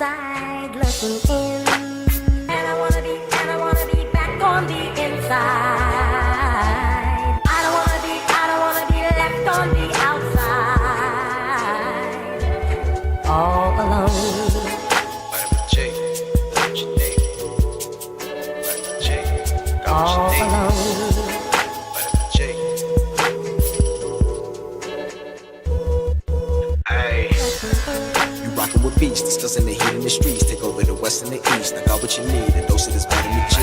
outside looking in, and I wanna be back on the inside. I don't wanna be left on the outside, all alone. All alone. You rockin' with beats, discussing the heat in the streets. Take over the west and the east. I got what you need, a dose of this vitamin G.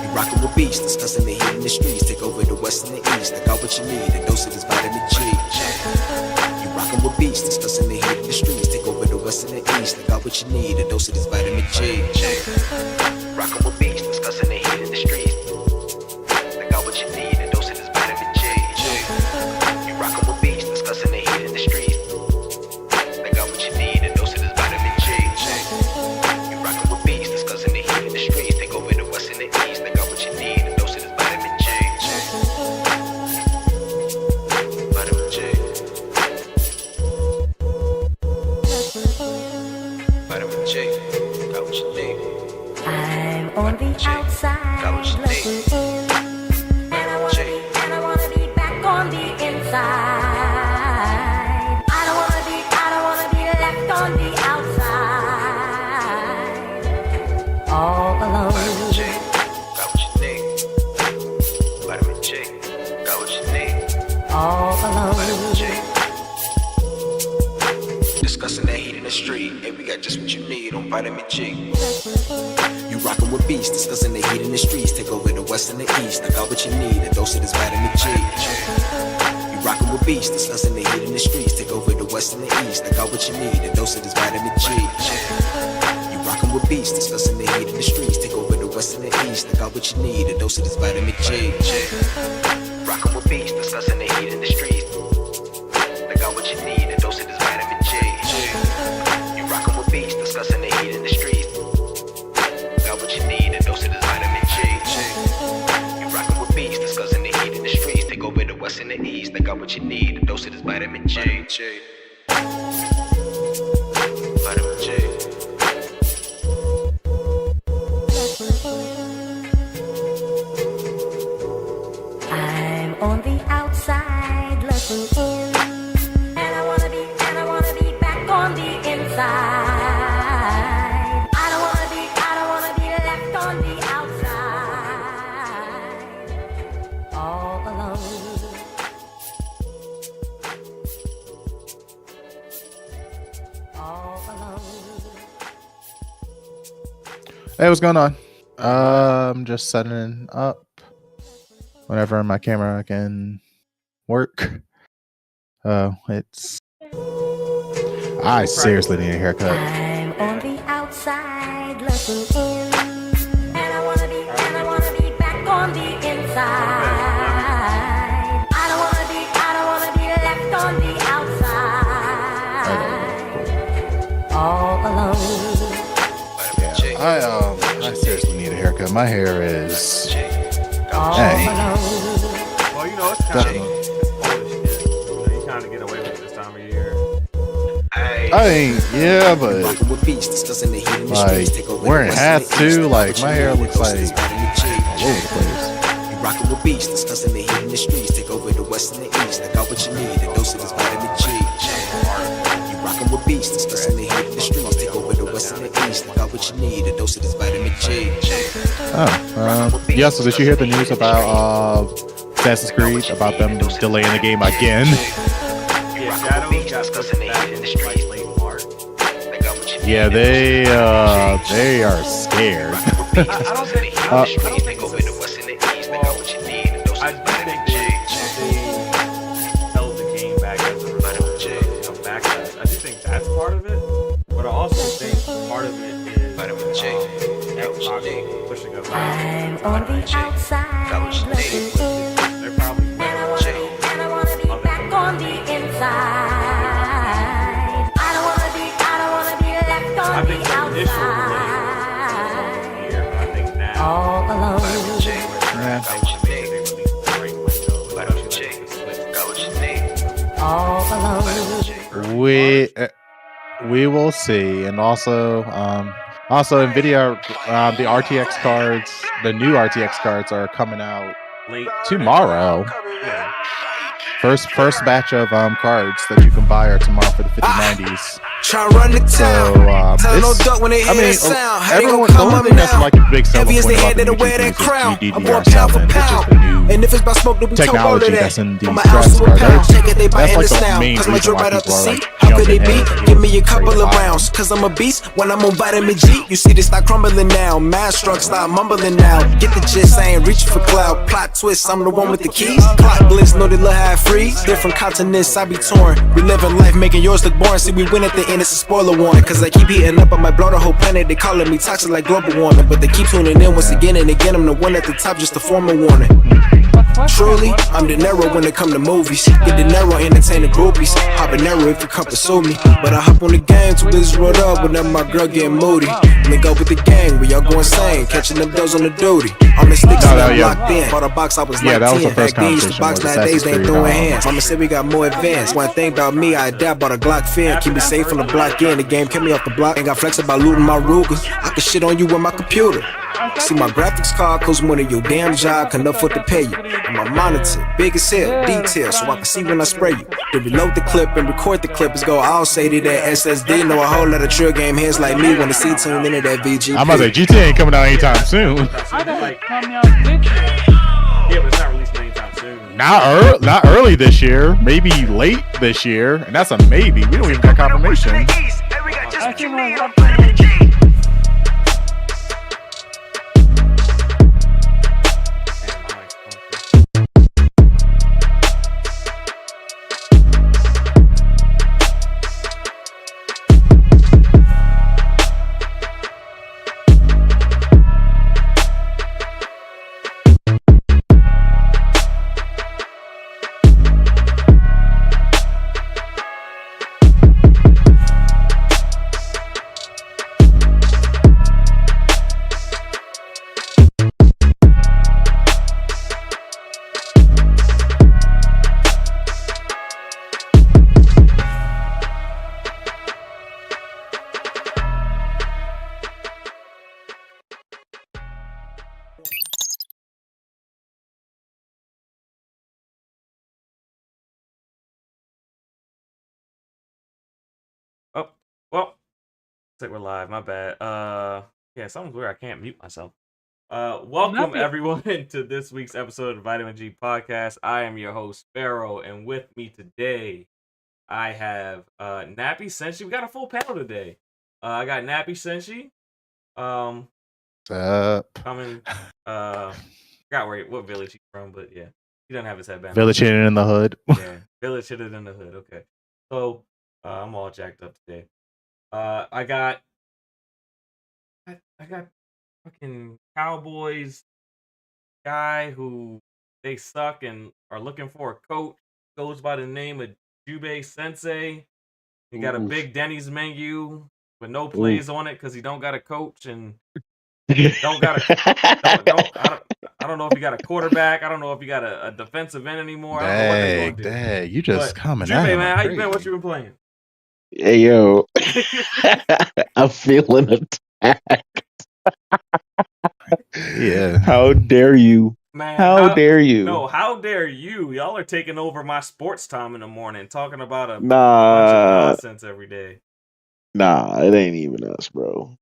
You rockin' with beats, discussing the heat in the streets. Take over the west and the east. I got what you need, a dose of this vitamin G. You rockin' with beats, discussing the heat in the streets. Take over the west and the east. I got what you need, a dose of this vitamin G. Rockin' with beats, discussing the heat in the streets. I got what you need, a dose of this vitamin G. You rockin' with beats, discussing the heat in the streets. I got what you need, a dose of this vitamin G. You rockin' with beats, discussing the heat in the streets. Take over the west and the east. I got what you need, a dose of this vitamin G. Vitamin G. Vitamin G. Got what you need. I'm on the outside looking in, and I wanna be back on the inside. I don't wanna be left on the outside, all alone. Vitamin G. Got what you need. Vitamin G. Got what you need. All alone. Vitamin G. Discussing that heat in the street, and we got just what you need on vitamin G. You rockin' with beats, discussing the heat in the streets. Take over the west and the east. I got what you need, a dose of this vitamin G. You rockin' with beats, discussing the heat in the streets. Take over the west and the east. I got what you need, a dose of this vitamin G. You rockin' with beats, discussing the heat in the streets. Take over the west and the east. I got what you need, a dose of this vitamin G. Rockin' with beats, discussing the heat in the streets. I got what you need, a dose of this vitamin G. You rockin' with beats, discussing the heat in the streets. Got what you need, a dose of this vitamin G. You rockin' with beats, discussing the heat in the streets. Take over the west and the east. I got what you need, a dose of this vitamin G. Vitamin G. I'm on the outside looking in, and I wanna be back on the inside. I don't wanna be left on the outside, all alone. All alone. Hey, what's going on? I'm just setting up whenever my camera can work. I seriously need a haircut. I'm on the outside looking in, and I wanna be back on the inside. I don't wanna be left on the outside, all alone. I seriously need a haircut. My hair is All Hey. alone. Well, you know, it's kind of Polish shit. You know, you kind of get away with it this time of year. yeah, but Rockin' with beats, discussing the heat in the like streets. Take over the wearing west and hats the east. too. I got Like what my you hair need, a looks dose of like this vitamin G. all over the place. You rockin' with beats, discussing the heat in the streets. Take over the west and the east. I got what you need, a dose of this vitamin G. You rockin' with beats, discussing the heat in the streets. Take over the west and the east. I got what you need, a dose of this vitamin G. Yeah. So did you hear the news about Assassin's Creed about them delaying the game again? Yeah, Shadow got pushed back in like late March. Yeah, they are scared. I don't think it's I do think they held the game back as a result of backlash. I do think that's part of it, but I also think part of it is Xbox pushing us out. I'm on the outside looking in, They're probably and I wanna be back on the inside. I don't wanna be left I on think the the initial outside, year, but I think now all alone. We We will see, and also Nvidia, the RTX cards, the new RTX cards are coming out Late tomorrow. Yeah. First batch of cards that you can buy are tomorrow for the 5090s. Try run the town. Tell no duck when they hear that sound. How they gon' come up now? Like a big selling Heavy as the point head about that'll the wear that crown. I'm going pound GDDR7, for which is pound. the new And if it's about smoke, then we talk all of technology that. that's in these I'm an stress ounce to a cards. pound. Check it, they That's biting like the the sound. main Cause my reason drip why right out the people are seat. like How could they jumping be? in and Give me a ready couple to of buy rounds. them. Cause I'm a beast when I'm on vitamin G. You see this start crumbling now. Mad struck, stop mumbling now. Get the gist, I ain't reaching for cloud. Plot twist, I'm the one with the keys. Clock blitz, know the little half freeze. Different continents, I be torn. We living life, making yours look boring. See, we win at the end, it's a spoiler warning. Cause I keep heating up, I might blow the whole planet. They calling me toxic like global warming. But they keep tuning in once again and again. I'm the one at the top, just to form a warning. Truly, I'm De Niro when it come to movies. Get De Niro entertaining groupies. Habanero if you come pursue me. But I hop on the game, too busy rolled up whenever my girl getting moody. Link up with the gang, we all go insane. Catching them doors on the duty. I'm in sticks and I'm locked in. Bought a box, I was like 10. That was the first Back then, used to conversation. box, was nowadays they ain't Assassin's throwing Creed, hands. Mama said we got more advanced. One thing about me, I adapt, bought a Glock fin. Keep me safe from the block in. The game kept me off the block. Ain't got flex about looting my Ruger. I can shit on you with my computer. See my graphics card costs more than your damn job can afford to pay you. And my monitor, big as hell, detail, so I can see when I spray you. To reload the clip and record the clip is go all say to that SSD. Know a whole lot of trill game heads like me wanna see tuned into that VGP. I'm about to say GTA ain't coming out anytime soon. Like, yeah, but it's not released anytime soon. Not early this year, maybe late this year, and that's a maybe. We don't even got confirmation. Oh, well, looks like we're live. My bad. Yeah, something's weird. I can't mute myself. Welcome everyone to this week's episode of the Vitamin G Podcast. I am your host, Pharaoh, and with me today, I have Nappy Senshi. We got a full panel today. I got Nappy Senshi. Coming. Forgot what village he's from, but yeah, he doesn't have his headband. Village hidden in the hood. Yeah, village hidden in the hood. Okay, so I'm all jacked up today. I got fucking Cowboys guy who they suck and are looking for a coach. Goes by the name of Jubei Sensei. He got a big Denny's menu with no plays on it because he don't got a coach and don't got a I don't know if he got a quarterback. I don't know if he got a defensive end anymore. I don't know what they're gonna do. Dang, you just coming Jubei, out. man, how you been? What you been playing? Hey yo, I'm feeling attacked. Yeah. How dare you? Man, how dare you? No, how dare you? Y'all are taking over my sports time in the morning, talking about a bunch of nonsense every day. Nah, it ain't even us, bro.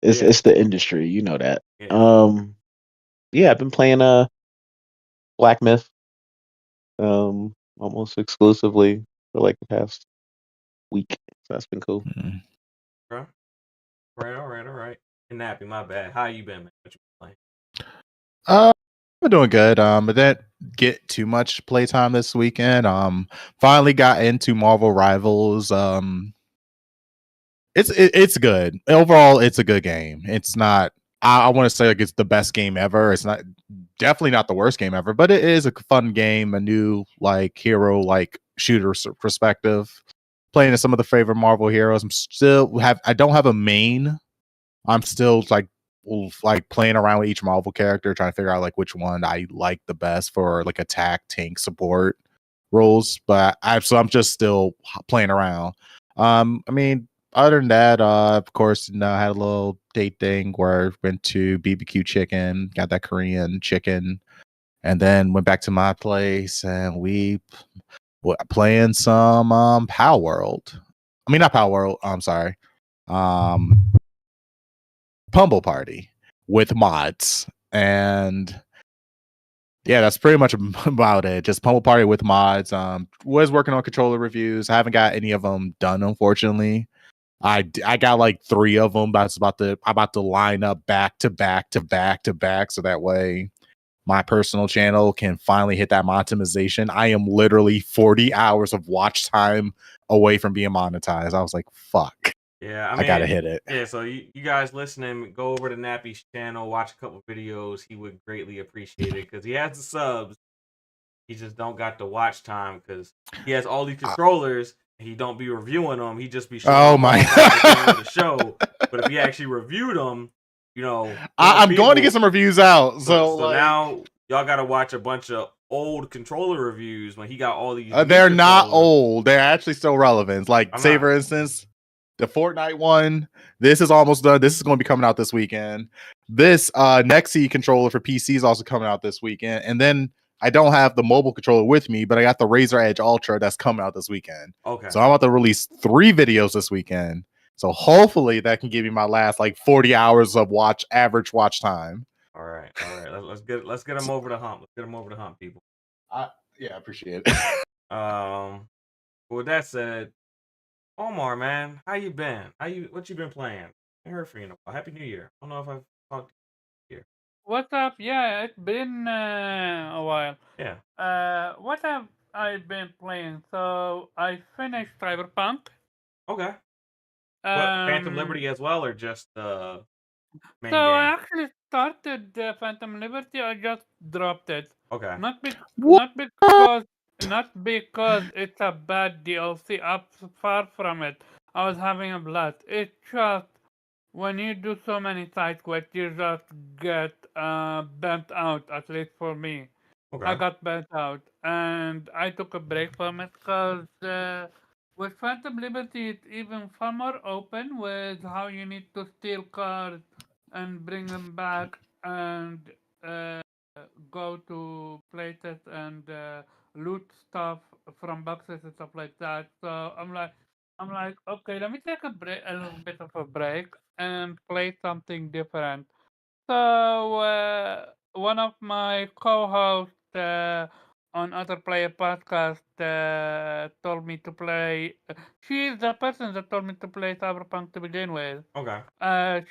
It's the industry, you know that. Yeah. I've been playing Black Myth, almost exclusively for like the past week. So that's been cool. Bro. All right. And Nappy, my bad. How you been, man? What you been playing? I'm doing good. But didn't get too much playtime this weekend. Finally got into Marvel Rivals. It's good. Overall, it's a good game. It's not. I want to say like it's the best game ever. It's not definitely not the worst game ever, but it is a fun game. A new like hero like shooter perspective. Playing as some of the favorite Marvel heroes. I don't have a main. I'm still like playing around with each Marvel character, trying to figure out like which one I like the best for like attack, tank, support roles. But I'm just still playing around. I mean, other than that, of course, I had a little date thing where I went to BBQ Chicken, got that Korean chicken, and then went back to my place and we playing some Power World. I mean, not Power World. I'm sorry, Pumble Party with mods, and yeah, that's pretty much about it. Just Pummel Party with mods. Was working on controller reviews. I haven't got any of them done, unfortunately. I got like 3 of them. That's about to line up back to back to back to back, so that way my personal channel can finally hit that monetization. I am literally 40 hours of watch time away from being monetized. I was like, fuck. Yeah, I gotta hit it. Yeah, so you guys listening, go over to Nappy's channel, watch a couple videos. He would greatly appreciate it because he has the subs. He just don't got the watch time because he has all these controllers. And he don't be reviewing them. He just be showing Oh them my off at the beginning of the show. But if he actually reviewed them, you know, I'm going to get some reviews out. So like, now y'all got to watch a bunch of old controller reviews when he got all these. they're not controllers. old. They're actually still relevant. Like, say for instance, the Fortnite one. This is almost done. This is going to be coming out this weekend. This Nexi controller for PC is also coming out this weekend. And then I don't have the mobile controller with me, but I got the Razer Edge Ultra that's coming out this weekend. Okay. So I'm about to release 3 videos this weekend. So hopefully that can give me my last like 40 hours of average watch time. All right. Let's get them over the hump. Let's get them over the hump, people. Yeah, I appreciate it. With that said, Omar, man, how you been? What you been playing? I heard from you in a while. Happy New Year. I don't know if I've talked to you here. What's up? Yeah, it's been a while. Yeah. What have I been playing? So I finished Cyberpunk. Okay. Phantom Liberty as well, or just the main So game? I actually started Phantom Liberty. I just dropped it. Okay. Not because it's a bad DLC. Far from it. I was having a blast. It's just when you do so many side quests, you just get burnt out. At least for me, Okay. I got burnt out, and I took a break from it because with Phantom Liberty, it's even far more open with how you need to steal cars and bring them back and go to places and loot stuff from boxes and stuff like that. So I'm like, okay, let me take a little bit of a break and play something different. So one of my co-hosts on Other Player podcast told me to play. She's the person that told me to play Cyberpunk to begin with. Okay.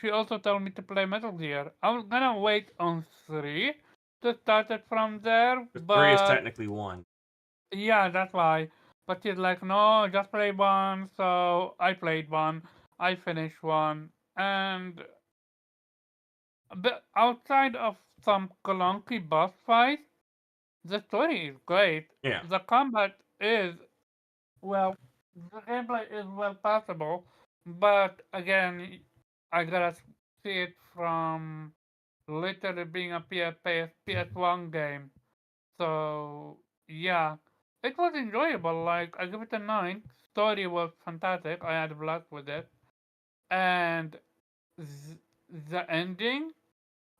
She also told me to play Metal Gear. I was gonna wait on 3 to start it from there, but 3 is technically 1. Yeah, that's why. But she's like, no, just play 1. So I played 1. I finished 1, and but outside of some clunky boss fights, the story is great. Yeah. The combat is, well, the gameplay is well passable, but again, I gotta see it from literally being a PS1 game. So, yeah, it was enjoyable. Like, I give it a 9. Story was fantastic. I had a blast with it. And the ending,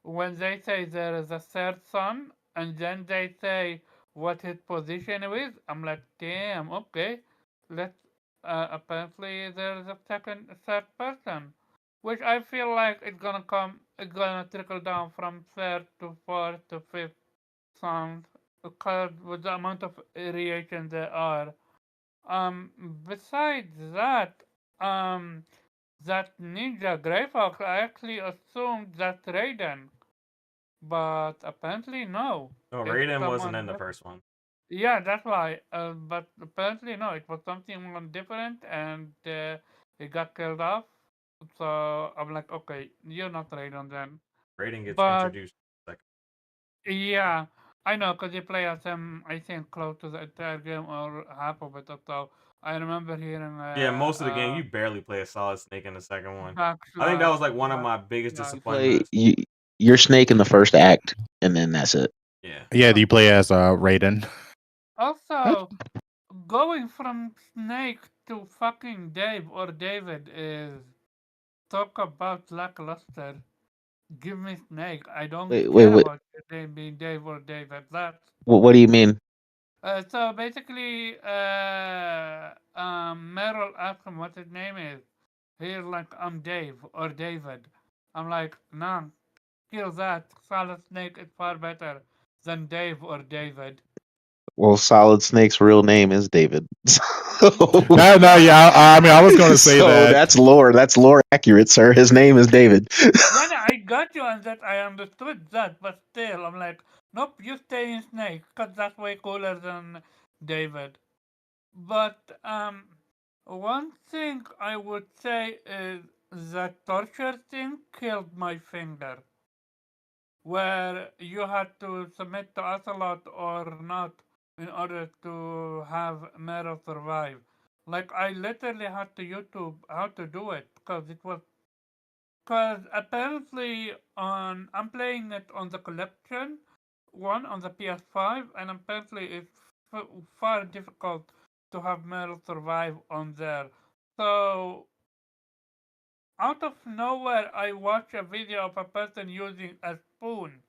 when they say there is a third son, and then they say what his position is, I'm like, damn, okay. Let's apparently there is a third person, which I feel like it's gonna trickle down from third to fourth to fifth sons, because with the amount of variation there are. Besides that, that ninja Grey Fox, I actually assumed that's Raiden. But apparently, no. No, Raiden wasn't in the first one. Yeah, that's why. But apparently, no. It was something different, and it got killed off. So I'm like, okay, you're not Raiden then. Raiden gets introduced. Yeah, I know, because you play as him, I think, close to the entire game or half of it or so. I remember hearing. Yeah, most of the game, you barely play a Solid Snake in the second one. I think that was like one of my biggest disappointments. You're Snake in the first act, and then that's it. Yeah. Yeah, do you play as Raiden? Also, going from Snake to fucking Dave or David is talk about lackluster. Give me Snake. I don't Wait, wait, care wait. about your name being Dave or David. That's What do you mean? so basically, Meryl asked him what his name is. He's like, I'm Dave or David. I'm like, nah, kill that. Solid Snake is far better than Dave or David. Well, Solid Snake's real name is David. No, no, Yeah, yeah. I mean, I was going to say So that. that's lore. That's lore accurate, sir. His name is David. yeah, no, I got you on that. I understood that, but still, I'm like, nope, you stay in Snake, cause that's way cooler than David. But one thing I would say is that torture thing killed my finger, where you had to submit to Ocelot or not in order to have Mero survive. Like I literally had to YouTube how to do it because it was because apparently on I'm playing it on the collection one on the PS5, and apparently it's far difficult to have Meryl survive on there. So out of nowhere, I watch a video of a person using a spoon,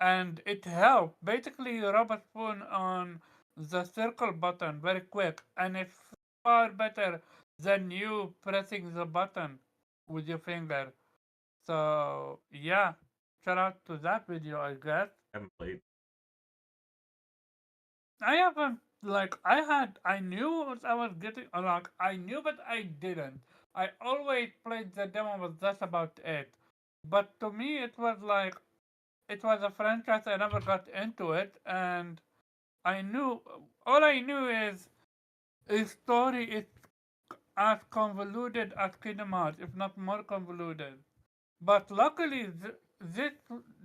and it helped. Basically, you rub a spoon on the circle button very quick, and it's far better than you pressing the button with your finger. So yeah, shout out to that video, I guess. Haven't played. I haven't I knew what I was getting like I knew but I didn't. I always played the demo but that's about it. But to me it was like it was a franchise I never got into it, and I knew all I knew is his story is as convoluted as Kingdom Hearts, if not more convoluted. But luckily, this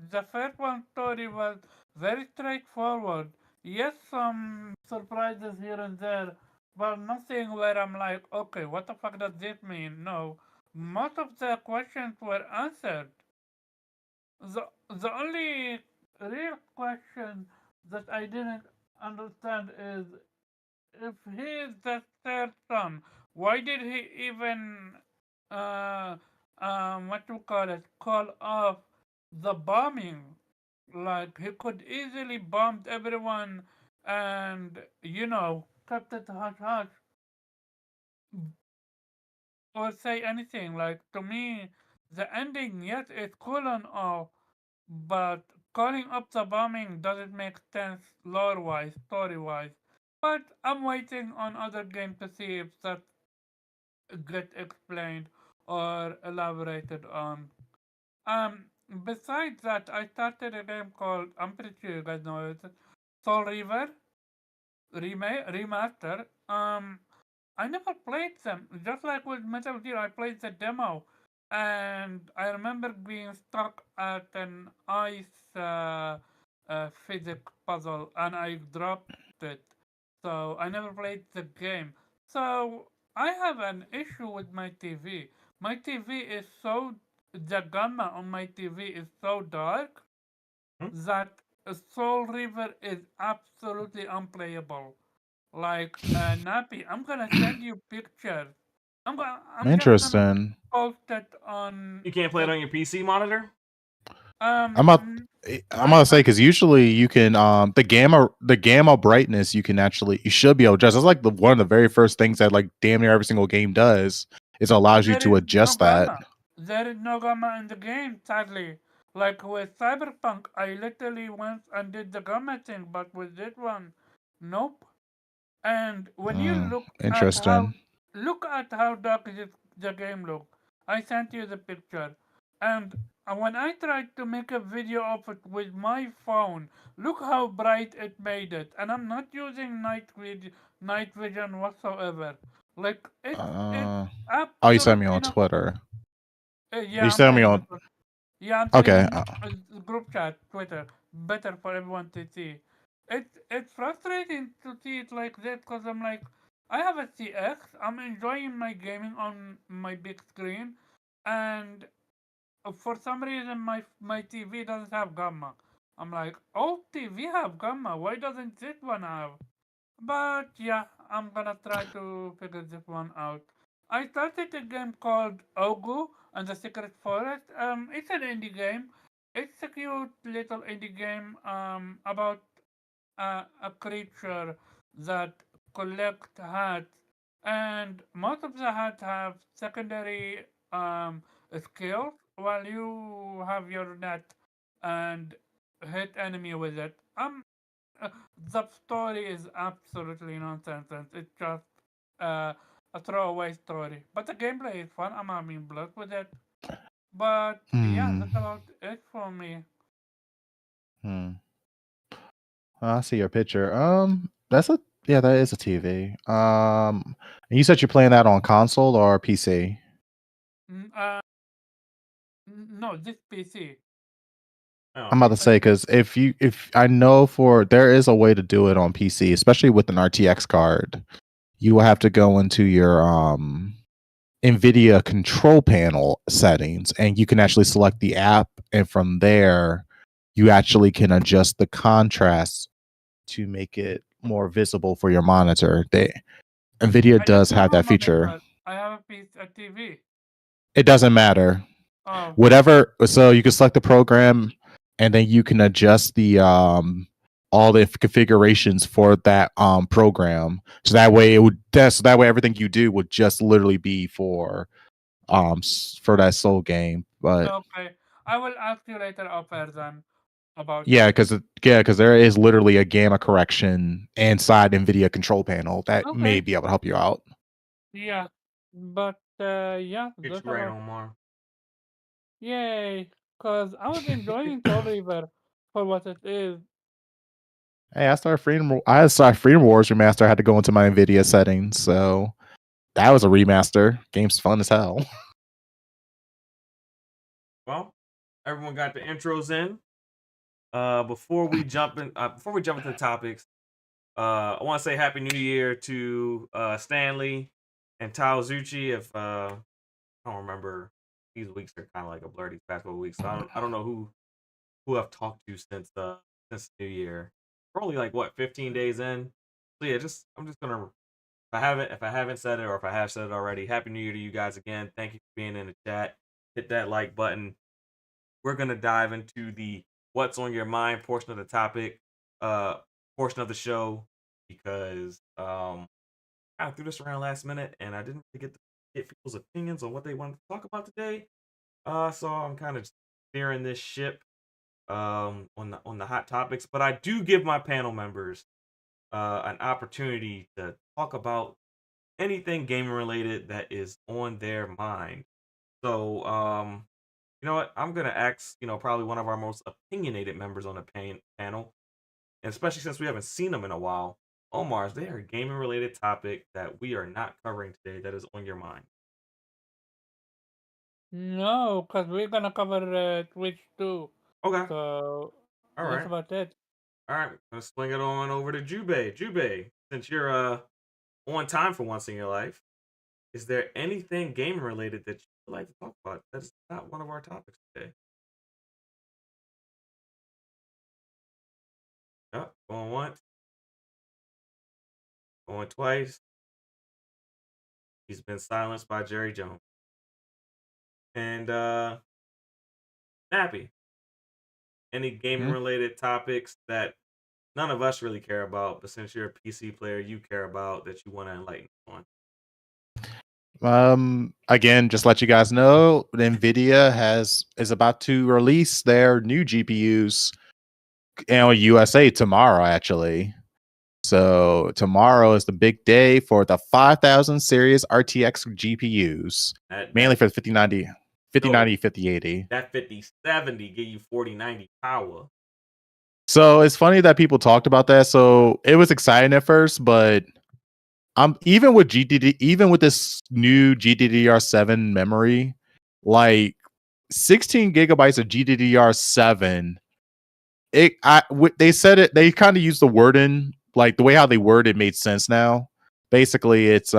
the first one story was very straightforward. Yes, some surprises here and there, but nothing where I'm like, okay, what the fuck does this mean? No, most of the questions were answered. The only real question that I didn't understand is if he is the third son, why did he even uh what you call it call off the bombing? Like he could easily bombed everyone and kept it hush hush or say anything. Like to me, the ending yes it's cool and all, but calling up the bombing doesn't make sense lore wise, story wise. But I'm waiting on other games to see if that get explained or elaborated on. Um, Besides that, I started a game called, I'm pretty sure you guys know it, Soul River Remaster. I never played them. Just like with Metal Gear, I played the demo, and I remember being stuck at an ice physics puzzle, and I dropped it. So I never played the game. So I have an issue with my TV. My TV is so the gamma on my TV is so dark Hmm? that Soul River is absolutely unplayable. Like Nappy, I'm gonna send you pictures. I'm just gonna Interesting. post it on You can't play it the on your PC monitor? I'm about. n- I'm gonna say I because usually you can the gamma brightness you should be able to adjust. That's like one of the very first things that like damn near every single game does is allows you there to is no adjust that. gamma. There is no gamma in the game, sadly. Like with Cyberpunk, I literally went and did the gamma thing, but with this one, nope. And when you Interesting. look at how dark the game look. I sent you the picture, and when I tried to make a video of it with my phone, look how bright it made it. And I'm not using night vision whatsoever. Like it's Uh, oh, you sent me absolutely on not. Twitter. You Yeah, I'm sent me sending on. it. Yeah, I'm sending Okay. in group chat, Twitter. Better for everyone to see. It's frustrating to see it like that because I'm like, I have a CX. I'm enjoying my gaming on my big screen, and for some reason my TV doesn't have gamma. I'm like, oh, TV have gamma. Why doesn't this one have? But yeah, I'm gonna try to figure this one out. I started a game called Ogu and the Secret Forest. It's an indie game. It's a cute little indie game about a creature that collect hats, and most of the hats have secondary skills while you have your net and hit enemy with it. Uh, the story is absolutely nonsense. It's just uh, a throwaway story. But the gameplay is fun. I'm having blood with it. But yeah, Hmm. that's about it for me. Hmm. I see your picture. That's a yeah, that is a TV. And you said you're playing that on console or PC? Mm, no, this PC. Oh, I'm about to say because if I know for there is a way to do it on PC, especially with an RTX card, you will have to go into your NVIDIA control panel settings, and you can actually select the app, and from there, you actually can adjust the contrast to make it more visible for your monitor. NVIDIA I don't does have have a that feature. monitor. I have a TV. It doesn't matter. Oh, Whatever, so you can select the program, and then you can adjust the all the configurations for that program. So that way that way everything you do would just literally be for that soul game. But okay. I will ask you later, Offer, then about yeah, that. because there is literally a gamma correction inside NVIDIA control panel that may Okay. be able to help you out. Yeah. But yeah, get that's you right, about. Omar. Yay! Cause I was enjoying Soul River for what it is. Hey, I started Freedom Wars remaster. I had to go into my NVIDIA settings, so that was a remaster. Game's fun as hell. Well, everyone got the intros in. Before we jump into the topics, I want to say Happy New Year to Stanley and Tao Zucci. If I don't remember, these weeks are kind of like a blur. These past couple weeks, so I don't know who I've talked to since New Year. We're only like what 15 days in. So yeah, I'm just gonna if I haven't said it or if I have said it already, Happy New Year to you guys again. Thank you for being in the chat. Hit that like button. We're gonna dive into the what's on your mind portion of the topic, uh, portion of the show because I threw this around last minute and I didn't really get to get people's opinions on what they wanted to talk about today. So I'm kind of steering this ship on the hot topics, but I do give my panel members an opportunity to talk about anything gaming related that is on their mind. So you know what? I'm gonna ask probably one of our most opinionated members on the panel, and especially since we haven't seen him in a while. Omar, is there a gaming related topic that we are not covering today that is on your mind? No, cause we're gonna cover Twitch too. Okay, So all that's right, about it. all right. Let's swing it on over to Jubei. Jubei, since you're on time for once in your life, is there anything gaming related that you would like to talk about? That's not one of our topics today. Yep, going once, going twice. He's been silenced by Jerry Jones. And Nappy, any gaming Hmm? related topics that none of us really care about, but since you're a PC player, you care about that you want to enlighten on. Again, just let you guys know, NVIDIA is about to release their new GPUs in USA tomorrow, actually. So tomorrow is the big day for the 5000 series RTX GPUs, That mainly that for the 5090, no, 5080. that 5070 give you 4090 power. So it's funny that people talked about that. So it was exciting at first, but even with even with this new GDDR7 memory, like 16 gigabytes of GDDR7, they said it, they kind of used the wording, like the way how they worded made sense now. Basically, it's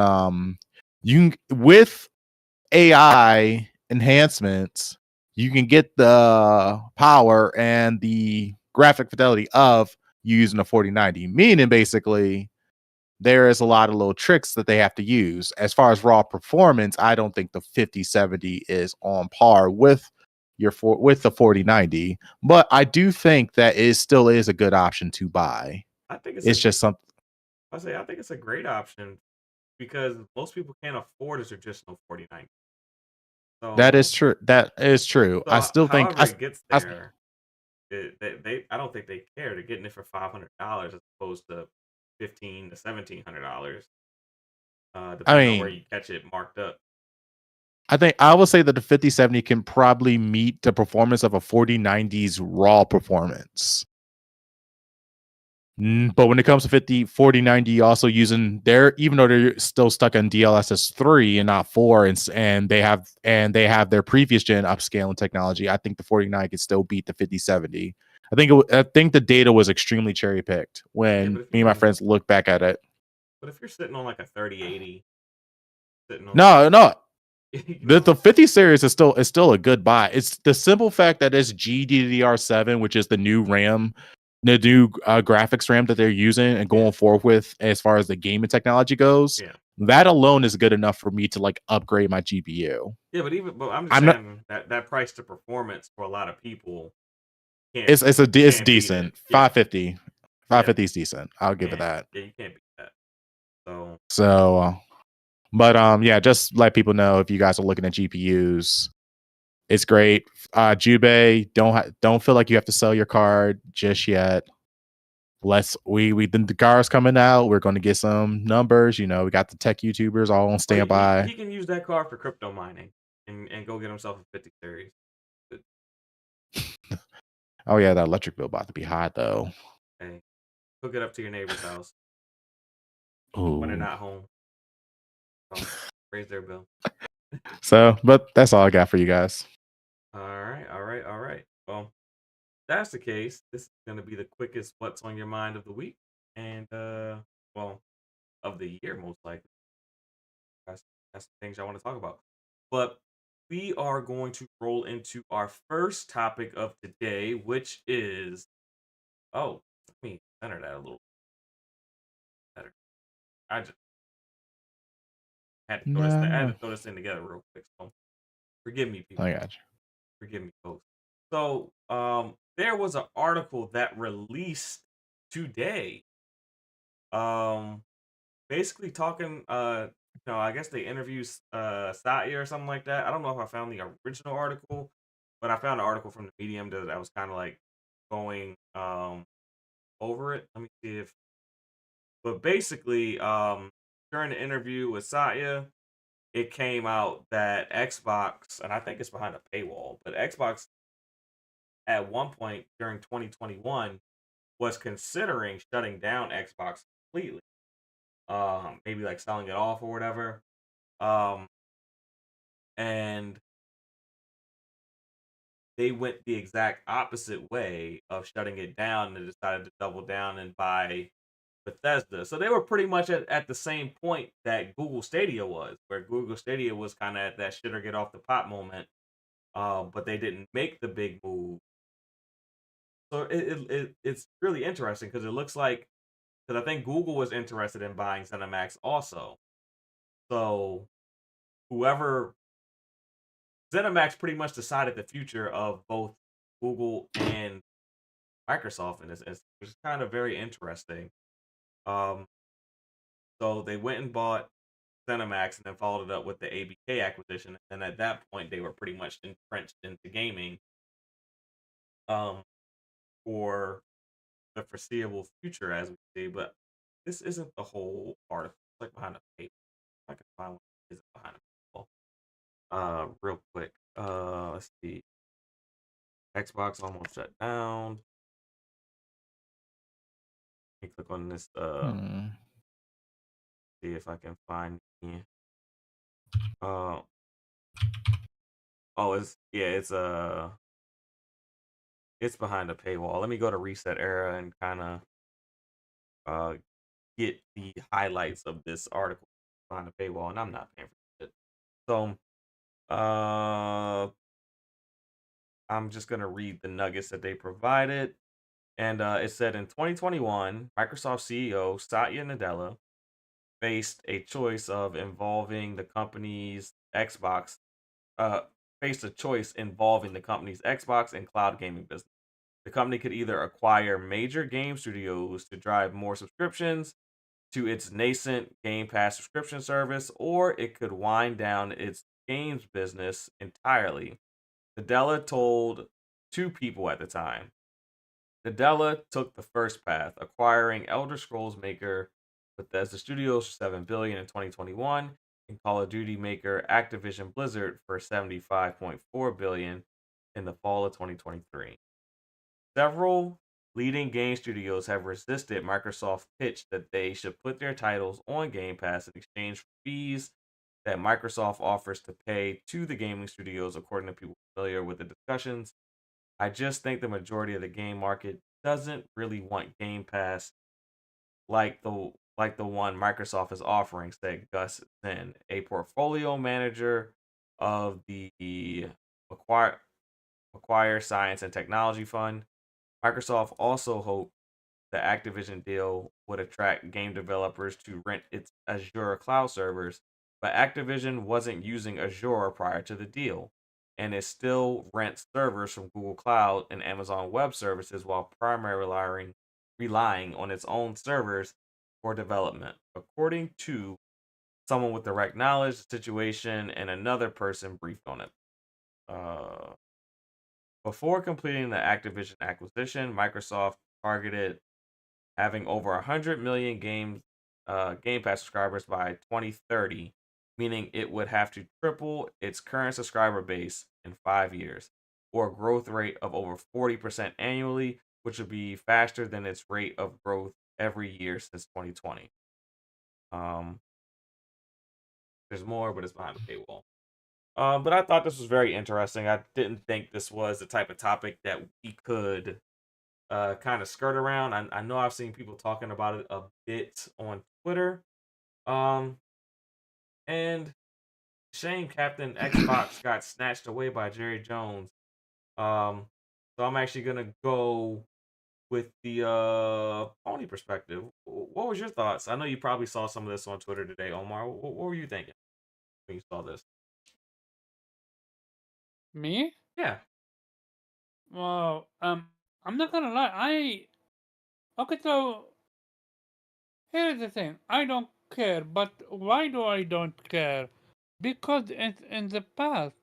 with AI enhancements, you can get the power and the graphic fidelity of you using a 4090, meaning basically there is a lot of little tricks that they have to use. As far as raw performance, I don't think the 5070 is on par with with the 4090, but I do think that it still is a good option to buy. I think it's It's just something I think it's a great option because most people can't afford a traditional 4090. that So is true. That is true. I still think however it gets I, there, they I don't think they care. They're getting it for $500 as opposed to $1,500 to $1,700, I depending on where mean, you catch it marked up. I think I will say that the 5070 can probably meet the performance of a 4090's raw performance. But when it comes to 4090 also using even though they're still stuck on DLSS 3 and not 4, and they have their previous gen upscaling technology, I think the 49 can still beat the 5070. I think the data was extremely cherry picked Yeah, when me and my friends look back at it. But if you're sitting on like a 3080, sitting on No, you the know, 50 series is still a good buy. It's the simple fact that it's GDDR7, which is the new RAM, the new graphics RAM that they're using and going forward with as far as the gaming technology goes. yeah. That alone is good enough for me to like upgrade my GPU. Yeah, but I'm just I'm not. saying that price to performance for a lot of people It's can't beat decent. it. Yeah, 550, 550 is decent. I'll give it that. Yeah, you can't beat that. So So, but yeah, just let people know if you guys are looking at GPUs. It's great. Jubei, don't feel like you have to sell your card just yet. The car's coming out. We're going to get some numbers. You know, we got the tech YouTubers all on standby. he can use that card for crypto mining and go get himself a 50 series. Oh yeah, that electric bill about to be high though. Hey, hook it up to your neighbor's house when they're Ooh. not home. So, raise their bill. So, but that's all I got for you guys. All right. Well, that's the case. This is going to be the quickest what's on your mind of the week and well, of the year most likely. That's the things I want to talk about. But we are going to roll into our first topic of today, which is let me center that a little better. I just had to throw this thing together real quick. So forgive me, people. I got you. Forgive me, folks. So there was an article that released today. Basically talking I guess they interviewed Satya or something like that. I don't know if I found the original article, but I found an article from the Medium that was kind of like going over it. Let me see if but basically during the interview with Satya, it came out that Xbox, and I think it's behind a paywall, but Xbox at one point during 2021 was considering shutting down Xbox completely. Maybe like selling it off or whatever. And they went the exact opposite way of shutting it down and decided to double down and buy Bethesda. So they were pretty much at the same point that Google Stadia was, where Google Stadia was kind of at that shit or get off the pot moment. But they didn't make the big move. So it's really interesting because it looks like, because I think Google was interested in buying ZeniMax also. So whoever ZeniMax pretty much decided the future of both Google and Microsoft, and which is kind of very interesting. So they went and bought ZeniMax and then followed it up with the ABK acquisition, and at that point they were pretty much entrenched into gaming for the foreseeable future, as we see. But this isn't the whole article. It's like behind a paper. I can find what is behind a paper. Real quick. Let's see. Xbox almost shut down. Let me click on this. See if I can find. It's behind a paywall. Let me go to Reset Era and kind of get the highlights of this article behind the paywall, and I'm not paying for it. So I'm just gonna read the nuggets that they provided. And it said in 2021, Microsoft CEO Satya Nadella faced a choice of involving the company's Xbox, uh, faced a choice involving the company's Xbox and cloud gaming business. The company could either acquire major game studios to drive more subscriptions to its nascent Game Pass subscription service, or it could wind down its games business entirely. Nadella told two people at the time. Nadella took the first path, acquiring Elder Scrolls maker Bethesda Studios for $7 billion in 2021 and Call of Duty maker Activision Blizzard for $75.4 billion in the fall of 2023. Several leading game studios have resisted Microsoft's pitch that they should put their titles on Game Pass in exchange for fees that Microsoft offers to pay to the gaming studios, according to people familiar with the discussions. I just think the majority of the game market doesn't really want Game Pass like the one Microsoft is offering, said Gus Zinn, a portfolio manager of the Acquire, Acquire Science and Technology Fund. Microsoft also hoped the Activision deal would attract game developers to rent its Azure cloud servers, but Activision wasn't using Azure prior to the deal, and it still rents servers from Google Cloud and Amazon Web Services while primarily relying on its own servers for development. According to someone with direct knowledge of the situation and another person briefed on it. Uh, Before completing the Activision acquisition, Microsoft targeted having over 100 million Game Pass subscribers by 2030, meaning it would have to triple its current subscriber base in 5 years, or a growth rate of over 40% annually, which would be faster than its rate of growth every year since 2020. Um, there's more, but it's behind the paywall. But I thought this was very interesting. I didn't think this was the type of topic that we could kind of skirt around. I know I've seen people talking about it a bit on Twitter. Um, and shame Captain Xbox got snatched away by Jerry Jones. Um, so I'm actually gonna go with the pony perspective. What was your thoughts? I know you probably saw some of this on Twitter today, Omar. What were you thinking when you saw this? Me? Yeah. Well, I'm not gonna lie. Okay, so here's the thing. I don't care, but why do I don't care? Because it's in the past.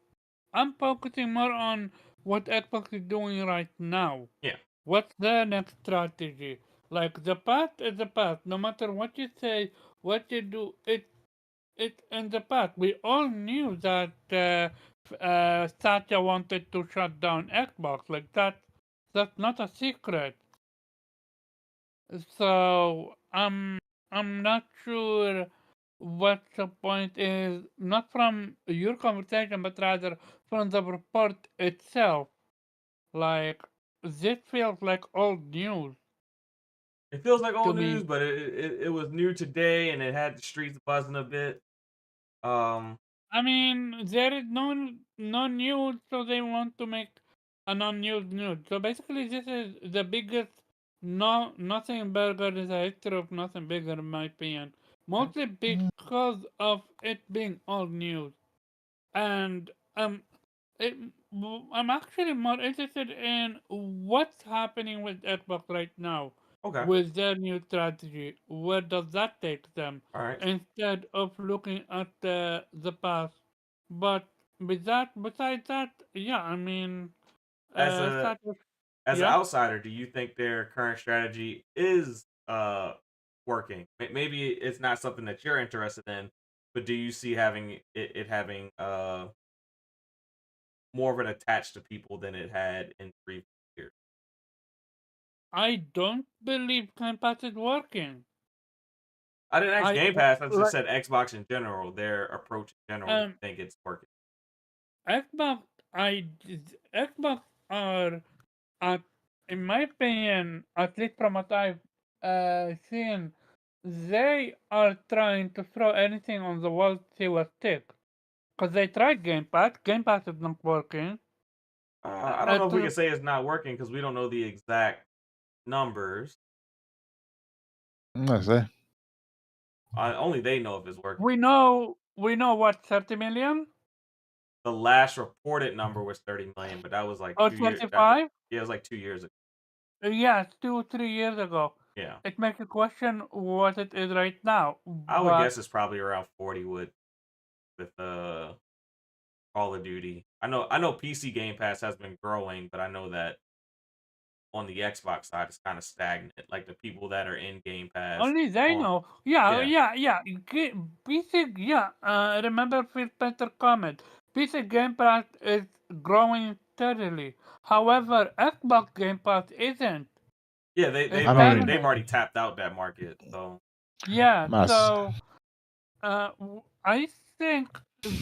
I'm focusing more on what Xbox is doing right now. Yeah. What's their next strategy? Like the past is the past. No matter what you say, what you do, it in the past. We all knew that Satya wanted to shut down Xbox. Like that's not a secret. So I'm not sure what the point is, not from your conversation, but rather from the report itself. Like this feels like old news It feels like to old news, me. but it was new today and it had the streets buzzing a bit. Um, I mean, there is no news, so they want to make a non-news news. So basically, this is the biggest nothing burger is a history of nothing bigger, in my opinion. Mostly because of it being old news, and it, I'm actually more interested in what's happening with Xbox right now okay. with their new strategy. Where does that take them All right. instead of looking at the past? But besides that, yeah, I mean, As a status, as an yeah. outsider, do you think their current strategy is working? Maybe it's not something that you're interested in, but do you see it having more of an attach to people than it had in previous years? I don't believe Game Pass is working. I didn't ask I Game Pass. I just like said Xbox in general. Their approach in general. Do you um think it's working? Xbox. Xbox are at, in my opinion, at least from what I've seen, they are trying to throw anything on the wall to see what sticks. Because they tried Game Pass. Game Pass is not working. I don't know if we can say it's not working because we don't know the exact numbers. I say. Only they know if it's working. We know what 30 million The last reported number was 30 million, but that was like or 2 years. 25. Yeah, it was like 2 years ago. Yeah, 2-3 years ago. Yeah, It makes you question what it is right now. I would But guess it's probably around 40 with Call of Duty. I know PC Game Pass has been growing, but I know that on the Xbox side it's kind of stagnant. Like the people that are in Game Pass only they on know. Yeah, yeah. PC. Yeah, remember Phil Spencer comment. PC Game Pass is growing steadily. However, Xbox Game Pass isn't. Yeah, It's I mean, they've stagnant. already tapped out that market. So Yeah, must. so I think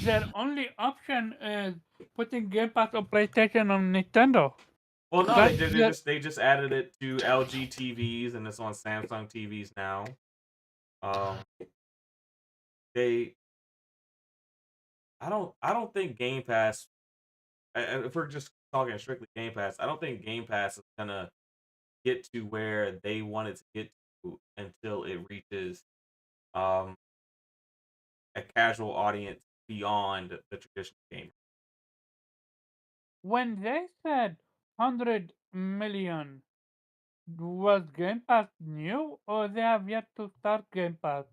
their only option is putting Game Pass on PlayStation on Nintendo. well, no, they That's did. the They just added it to LG TVs and it's on Samsung TVs now. Um, they I don't think Game Pass. If we're just talking strictly Game Pass, I don't think Game Pass is gonna get to where they want it to get to until it reaches um a casual audience beyond the traditional gamer. when they said 100 million, was Game Pass new or they have yet to start Game Pass?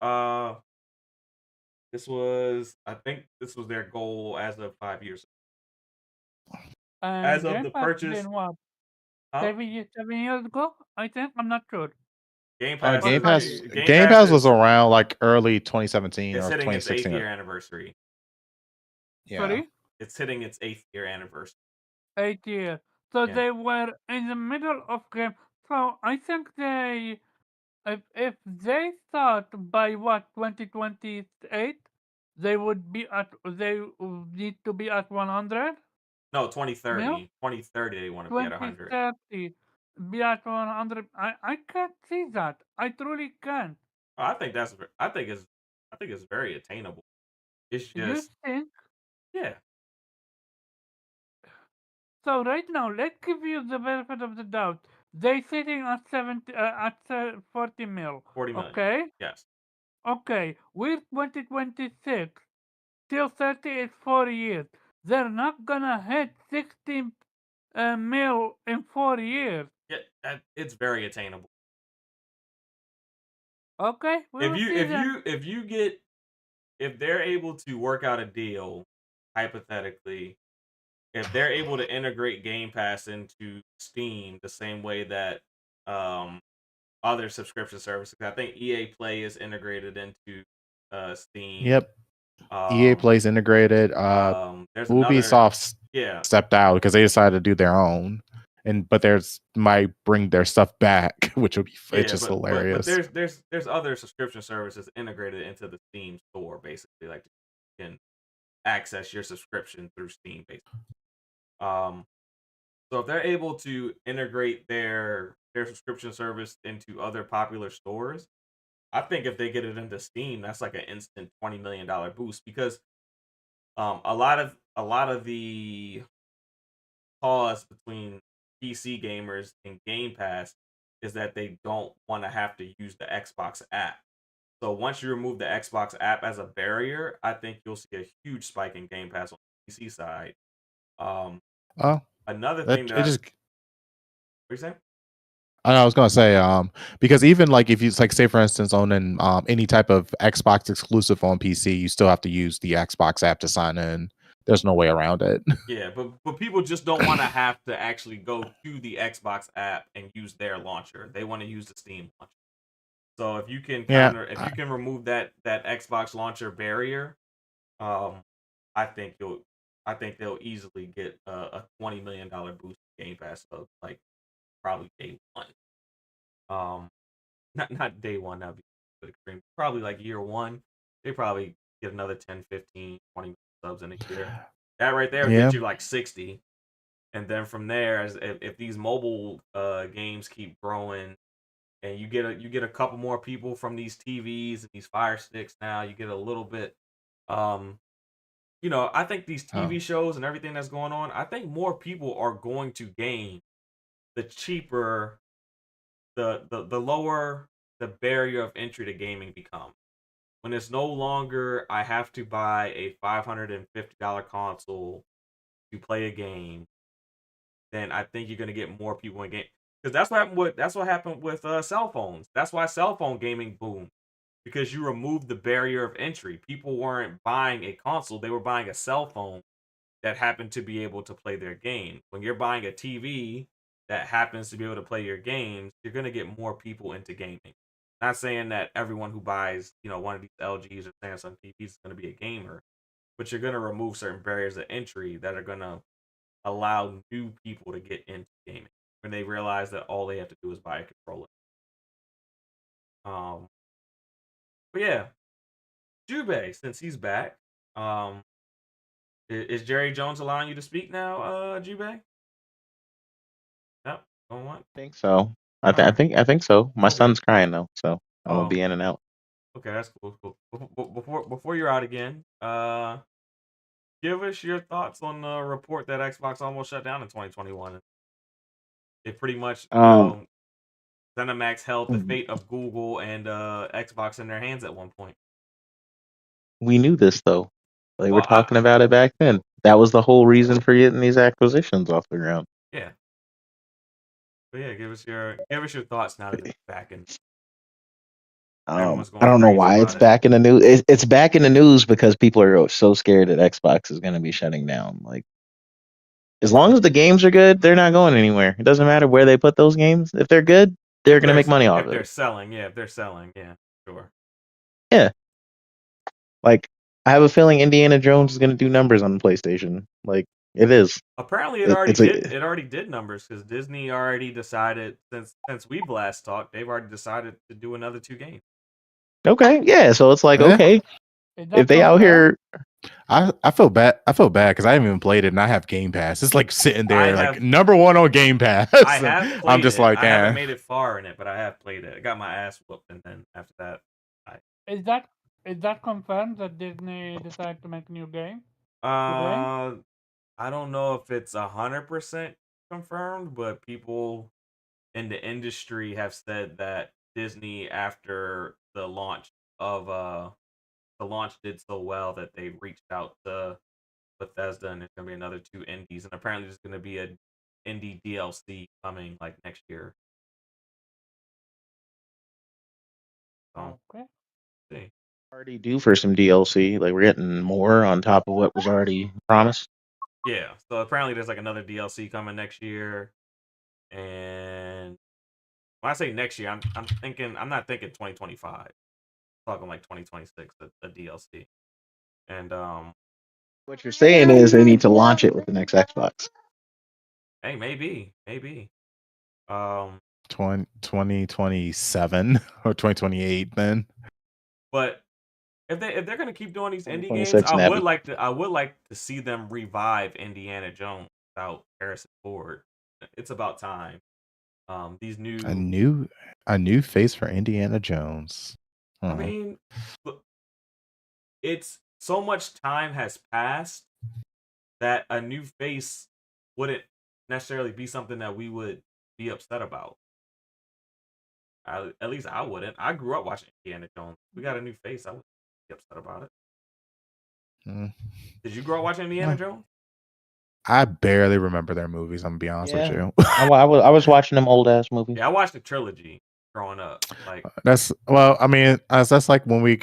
Uh, I think this was their goal as of 5 years as And of Game the Pass purchase. been what? Huh? 7 years ago? I think I'm not sure. Game Pass Or Game is 5 years. Pass. Game Game Pass Pass was is around like early 2017 it's or hitting its eighth 2016. year anniversary. Yeah. Sorry, It's hitting its 8th year anniversary. 8 years. So Yeah. they were in the middle of game. So I think they, if they start by what 2028, they would need to be at 100 No, mil. 2030. 2030 they want to be at 100. 2030 be at 100. I can't see that. I truly can't. I think I think it's very attainable. It's You just think? yeah, So right now, let's give you the benefit of the doubt. They sitting at 40 mil. 40 million. Okay, Yes. okay. We're 2026. Till 30 is 4 years. They're not gonna hit 16 mil in 4 years. Yeah, it's very attainable. Okay, we will see then. If they're able to work out a deal, hypothetically, if they're able to integrate Game Pass into Steam the same way that um other subscription services, I think EA Play is integrated into Steam. Yep. EA Plays integrated. There's another Ubisoft yeah. stepped out because they decided to do their own, but there's might bring their stuff back, which would be it's Yeah, just but hilarious. there's other subscription services integrated into the Steam store, basically, like you can access your subscription through Steam, basically. So if they're able to integrate their subscription service into other popular stores, I think if they get it into Steam, that's like an instant $20 million boost because a lot of the pause between PC gamers and Game Pass is that they don't want to have to use the Xbox app. So once you remove the Xbox app as a barrier, I think you'll see a huge spike in Game Pass on the PC side. Oh, Another that thing it just. what you saying? I was gonna say, because even like if you like say for instance owning any type of Xbox exclusive on PC, you still have to use the Xbox app to sign in. There's no way around it. Yeah, but people just don't want to have to actually go to the Xbox app and use their launcher. They want to use the Steam launcher. So if you can Yeah, if you can remove that Xbox launcher barrier, um, I think they'll easily get a $20 million boost in Game Pass of like probably day one. Not day one, that'd be a bit extreme. Probably like year one, they probably get another 10, 15, 20 subs in a year. That right there will yeah, get you like 60. And then from there, as if these mobile games keep growing, and you get a couple more people from these TVs and these Fire Sticks, now you get a little bit. I think these oh, TV shows and everything that's going on, I think more people are going to gain the cheaper, the lower the barrier of entry to gaming become? When it's no longer I have to buy a $550 console to play a game, then I think you're gonna get more people in game. Because that's what happened with cell phones. That's why cell phone gaming boomed. Because you removed the barrier of entry. People weren't buying a console, they were buying a cell phone that happened to be able to play their game. When you're buying a TV that happens to be able to play your games, you're gonna get more people into gaming. Not saying that everyone who buys, one of these LGs or Samsung TVs is gonna be a gamer, but you're gonna remove certain barriers of entry that are gonna allow new people to get into gaming when they realize that all they have to do is buy a controller. But yeah, Jubei, since he's back, is Jerry Jones allowing you to speak now, Jubei? Nope, don't want. I think so. I Alright. think so. My Okay. son's crying though, so I'm Oh. gonna be in and out. Okay, that's cool. Before you're out again, give us your thoughts on the report that Xbox almost shut down in 2021. It pretty much, ZeniMax held the fate of Google and Xbox in their hands at one point. We knew this though. They were Well, talking about it back then. That was the whole reason for getting these acquisitions off the ground. Yeah. But yeah, give us your thoughts now that it's back and everyone's going I don't know crazy why about it's it. back in the news. It's back in the news because people are so scared that Xbox is going to be shutting down. Like, as long as the games are good, they're not going anywhere. It doesn't matter where they put those games. If they're good, they're going to make money off If of they're it. selling, yeah, sure. Yeah. Like, I have a feeling Indiana Jones is going to do numbers on the PlayStation. Like, it is. Apparently, it already did numbers because Disney already decided since we've last talked, they've already decided to do another 2 games. Okay, yeah. So it's like, Yeah. okay, if they out here, I feel bad. I feel bad because I haven't even played it, and I have Game Pass. It's like sitting there, like number 1 on Game Pass. I have played I'm just it. like, I haven't made it far in it, but I have played it. I got my ass whooped, and then after that, Is that confirmed that Disney decided to make a new game? I don't know if it's 100% confirmed, but people in the industry have said that Disney, after the launch did so well that they reached out to Bethesda, and there's gonna be another 2 indies, and apparently there's gonna be an indie DLC coming like next year. So, Okay. see. already due for some DLC. Like, we're getting more on top of what was already promised. Yeah, so apparently there's like another DLC coming next year, and when I say next year, I'm not thinking 2025. I'm talking like 2026, a DLC, and What you're saying is they need to launch it with the next Xbox. hey, maybe, 2027 or 2028 then. But if they're gonna keep doing these indie games, 2026 I would Navi. like to see them revive Indiana Jones without Harrison Ford. It's about time. These new a new face for Indiana Jones. I mean, look, it's so much time has passed that a new face wouldn't necessarily be something that we would be upset about. At least I wouldn't. I grew up watching Indiana Jones. We got a new face. I wouldn't be upset about it. Did you grow up watching Indiana Jones? I barely remember their movies. I'm gonna be honest with you. I was watching them old ass movies. Yeah, I watched the trilogy growing up. Like, that's that's like when we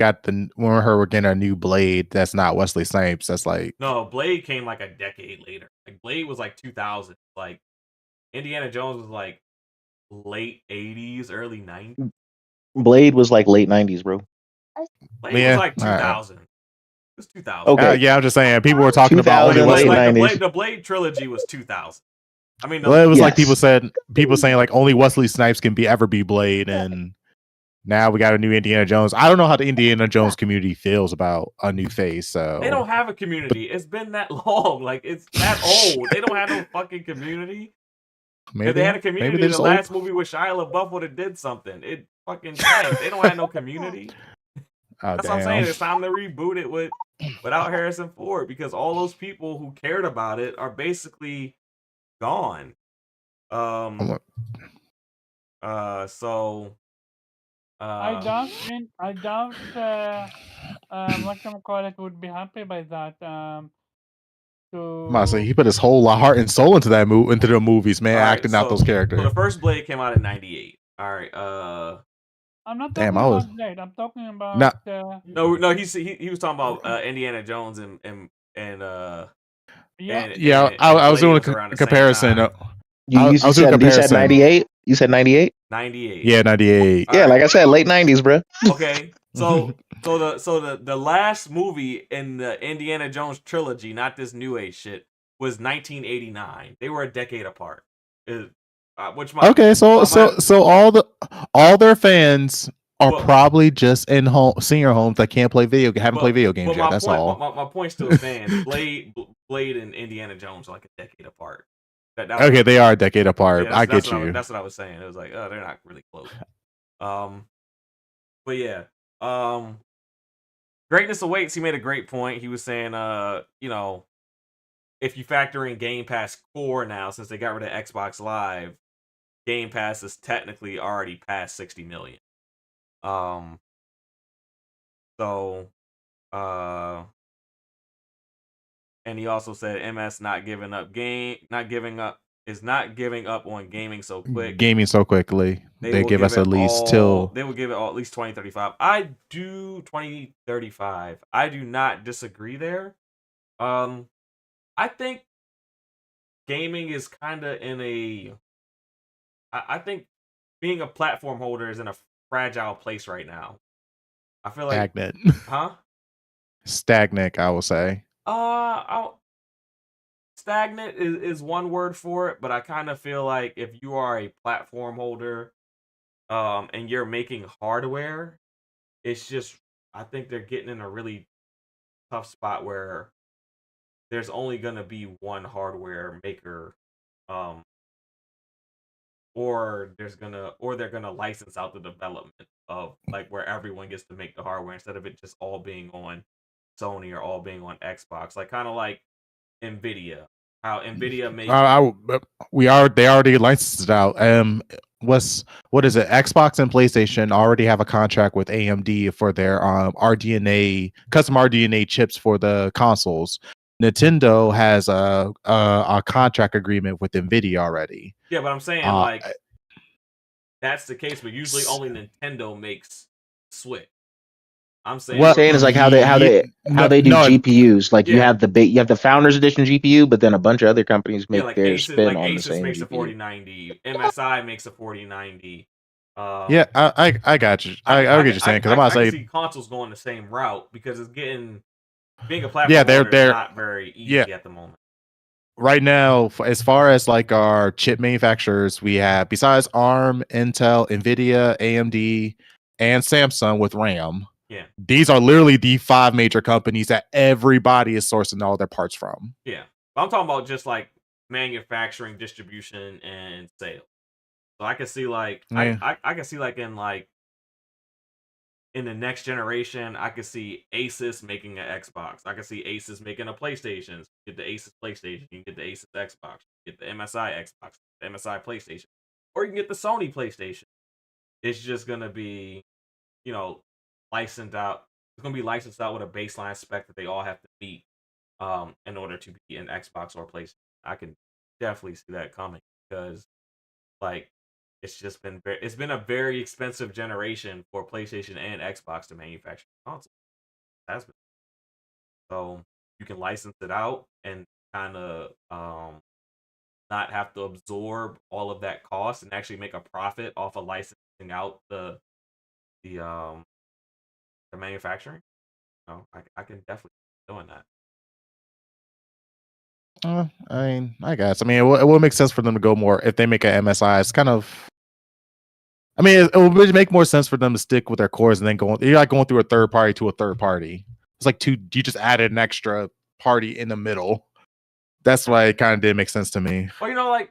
we're getting a new Blade. That's not Wesley Snipes. That's like, no, Blade came like a decade later. Like, Blade was like 2000. Like, Indiana Jones was like late 80s, early 90s. Blade was like late 90s, bro. Blade was like 2000. It was 2000. Okay. Yeah, I'm just saying. People were talking about only late Wesley. 90s. The Blade trilogy was 2000. I mean, Well, it was like people saying like only Wesley Snipes can ever be Blade, and now we got a new Indiana Jones. I don't know how the Indiana Jones community feels about a new face. So they don't have a community. It's been that long. Like, it's that old. They don't have no fucking community. If they had a community, the last movie with Shia LaBeouf would have did something. It fucking tanked. They don't have no community. That's what I'm saying. It's time to reboot it without Harrison Ford, because all those people who cared about it are basically gone. So I doubt whatchamacallit would be happy by that. I'm about to say To he put his whole heart and soul into into the movies, man, All right, acting out those so characters. the first Blade came out in '98. All right, I'm not Damn, talking I was about Blade. I'm talking about not. no, he was talking about Indiana Jones and yeah. Yeah, and I was Blade doing was around a the same comparison. time. I was doing a You said comparison. 98. You said 98. 98. Yeah, 98. All Yeah, right. like I said, late 90s, bro. Okay, so the last movie in the Indiana Jones trilogy, not this new age shit, was 1989. They were a decade apart. Which my Okay, so my- all their fans are But- probably just in senior homes that can't play haven't played video games but yet. my That's point, all. my point still stands. Blade and Indiana Jones are like a decade apart. Okay, they are a decade apart. Yeah, I get you. that's what I was saying. It was like, oh, they're not really close. But yeah, greatness awaits. He made a great point. He was saying, you know, if you factor in Game Pass Core now, since they got rid of Xbox Live, Game Pass is technically already past 60 million. So, and he also said MS not giving up on gaming so quick. Gaming so quickly. They will give us at least they will give it all at least 2035. I do 2035. I do not disagree there. I think gaming is kind of in a I think being a platform holder is in a fragile place right now. I feel like stagnant. Huh? Stagnant, I will say. Stagnant is one word for it, but I kind of feel like if you are a platform holder, and you're making hardware, it's just I think they're getting in a really tough spot where there's only gonna be one hardware maker, um, or they're gonna license out the development of like where everyone gets to make the hardware instead of it just all being on Sony or all being on Xbox, like kind of like Nvidia. How Nvidia makes they already licensed it out. What is it? Xbox and PlayStation already have a contract with AMD for their RDNA custom RDNA chips for the consoles. Nintendo has a contract agreement with Nvidia already. Yeah, but I'm saying like that's the case, but usually only Nintendo makes Switch. I'm saying What I'm saying is like how they do GPUs. Like you have the Founders Edition GPU, but then a bunch of other companies make like their Asus, spin on Asus the same makes GPU. a 4090, MSI makes a 4090. Yeah, I got you. I get what you're saying because I'm about to say see consoles going the same route because it's getting being a platform they're not very easy at the moment. Right now, as far as like our chip manufacturers, we have besides ARM, Intel, Nvidia, AMD, and Samsung with RAM. Yeah, these are literally the 5 major companies that everybody is sourcing all their parts from. Yeah, I'm talking about just like manufacturing, distribution, and sales. So I can see like I can see like in the next generation, I could see Asus making an Xbox. I could see Asus making a PlayStation. Get the Asus PlayStation. You can get the Asus Xbox. Get the MSI Xbox. The MSI PlayStation. Or you can get the Sony PlayStation. It's just gonna be, you know, licensed out. It's gonna be licensed out with a baseline spec that they all have to meet, in order to be an Xbox or PlayStation. I can definitely see that coming because, like, it's been a very expensive generation for PlayStation and Xbox to manufacture consoles. That's been, so you can license it out and kind of not have to absorb all of that cost and actually make a profit off of licensing out the manufacturing. No, I can definitely be doing that. I mean, I guess. I mean, it will make sense for them to go more if they make an MSI. It's kind of. I mean, it would make more sense for them to stick with their cores and then you're like going through a third party to a third party. It's like you just added an extra party in the middle. That's why it kind of did make sense to me. Well, you know, like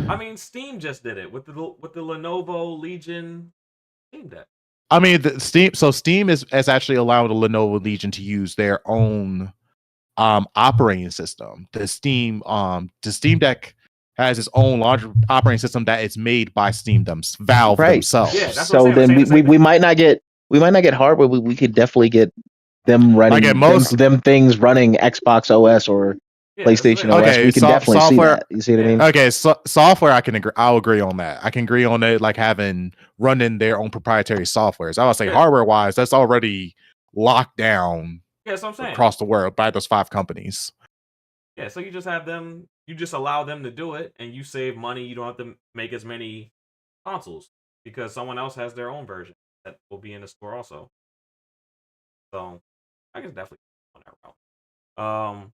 I mean, Steam just did it with the Lenovo Legion Steam Deck. I mean, Steam is actually allowing the Lenovo Legion to use their own operating system. The Steam Deck has its own launch operating system that is made by Valve Right. themselves. Yeah, that's what I'm So saying. then We're saying the we same might not get hardware, but we could definitely get them running Like at most, them things running Xbox OS or Yeah, that's the PlayStation thing. OS. okay, We can definitely see software. that. You see what I Yeah. mean? Okay, software. I'll agree on that. I can agree on it, like having running their own proprietary softwares. I would say Yeah. hardware wise, that's already locked down Yeah, that's what I'm saying. across the world by those 5 companies. Yeah, so you just have them, you just allow them to do it, and you save money. You don't have to make as many consoles because someone else has their own version that will be in the store also. So I can definitely go on that route.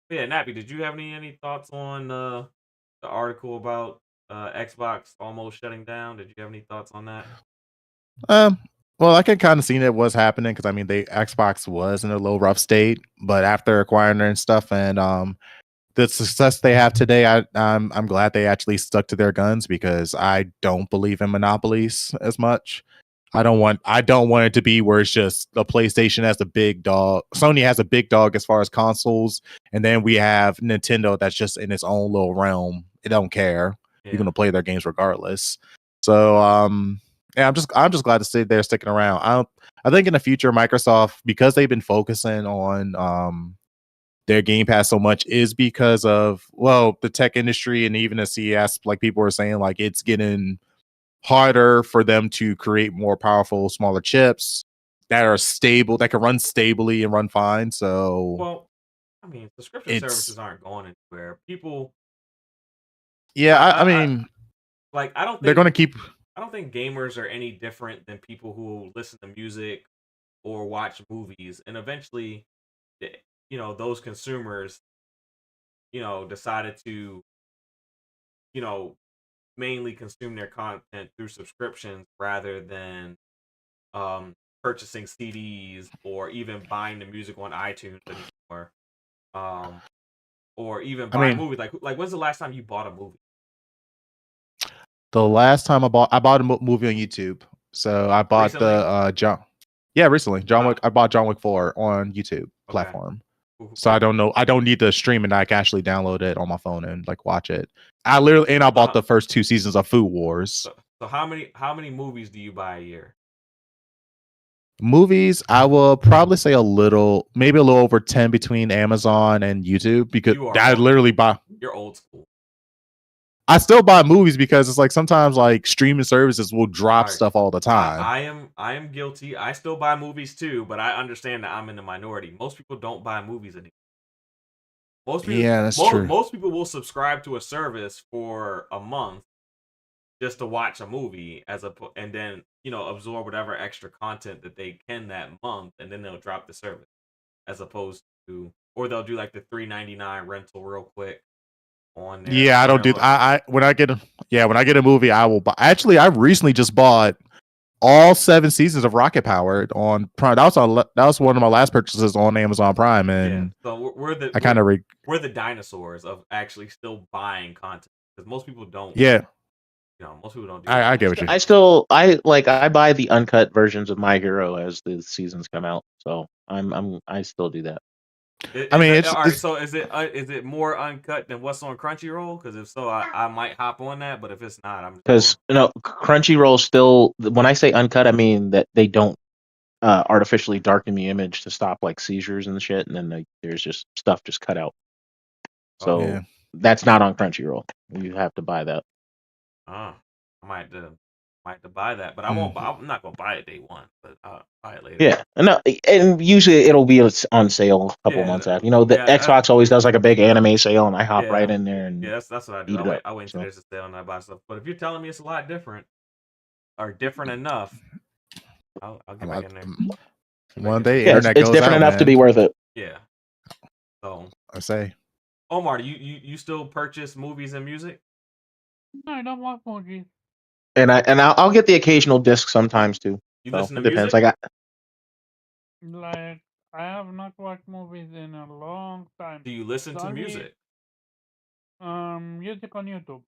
Yeah, Nappy, did you have any thoughts on the article about Xbox almost shutting down? Did you have any thoughts on that? Well, I can kind of see that was happening because I mean, the Xbox was in a low rough state, but after acquiring it and stuff, and the success they have today, I'm glad they actually stuck to their guns because I don't believe in monopolies as much. I don't want it to be where it's just the PlayStation has a big dog, Sony has a big dog as far as consoles, and then we have Nintendo that's just in its own little realm. It don't care. You're gonna play their games regardless. So yeah, I'm just glad to see they're sticking around. I think in the future, Microsoft, because they've been focusing on their Game Pass so much, is because of, well, the tech industry and even the CES, like people were saying, like it's getting harder for them to create more powerful, smaller chips that are stable, that can run stably and run fine. So, well, I mean, subscription services aren't going anywhere. People, yeah, I mean, like, I they're going to keep. don't think gamers are any different than people who listen to music or watch movies, and eventually, those consumers, decided to, you know, mainly consume their content through subscriptions rather than purchasing CDs or even buying the music on iTunes anymore. Or even I buying mean, movies. Like when's the last time you bought a movie? the last time I bought a movie on YouTube. So I bought Recently? the John. Yeah, recently John Wick. I bought John Wick 4 on YouTube platform. So I don't know. I don't need to stream it. I can actually download it on my phone and like watch it. I bought the first 2 seasons of Food Wars. So how many movies do you buy a year? Movies, I will probably say maybe a little over 10 between Amazon and YouTube because I literally buy. You're old school. I still buy movies because it's like sometimes like streaming services will drop stuff all the time. I am guilty. I still buy movies too, but I understand that I'm in the minority. Most people don't buy movies anymore. That's true. Most people will subscribe to a service for a month just to watch a movie and then absorb whatever extra content that they can that month, and then they'll drop the service, as opposed to, or they'll do like the $3.99 rental real quick on there. Yeah, I don't do. When I get a movie, I will buy. Actually, I recently just bought all 7 seasons of Rocket Power on Prime. That was one of my last purchases on Amazon Prime, and so we're the dinosaurs of actually still buying content because most people don't. Yeah. Most people don't do I get what you. I buy the uncut versions of My Hero as the seasons come out. So I still do that. So is it more uncut than what's on Crunchyroll? Because if so, I might hop on that. But if it's not, I'm because Crunchyroll still. When I say uncut, I mean that they don't artificially darken the image to stop like seizures and shit, and then there's just stuff just cut out. So that's not on Crunchyroll. You have to buy that. I might have to buy that, but I won't. I'm not gonna buy it day one, but I'll buy it later. Yeah, and usually it'll be on sale a couple months after. The Xbox always does like a big anime sale, and I hop right in there and that's what I do. I wait until there's a sale and I buy stuff. But if you're telling me it's a lot different or different enough, I'll get back in there. One day, internet it's different enough to be worth it. Yeah. So I say, Omar, do you still purchase movies and music? No, I don't watch movies. And I'll get the occasional disc sometimes too. You listen to it depends. music? Like, I have not watched movies in a long time. Do you listen to music? Music on YouTube.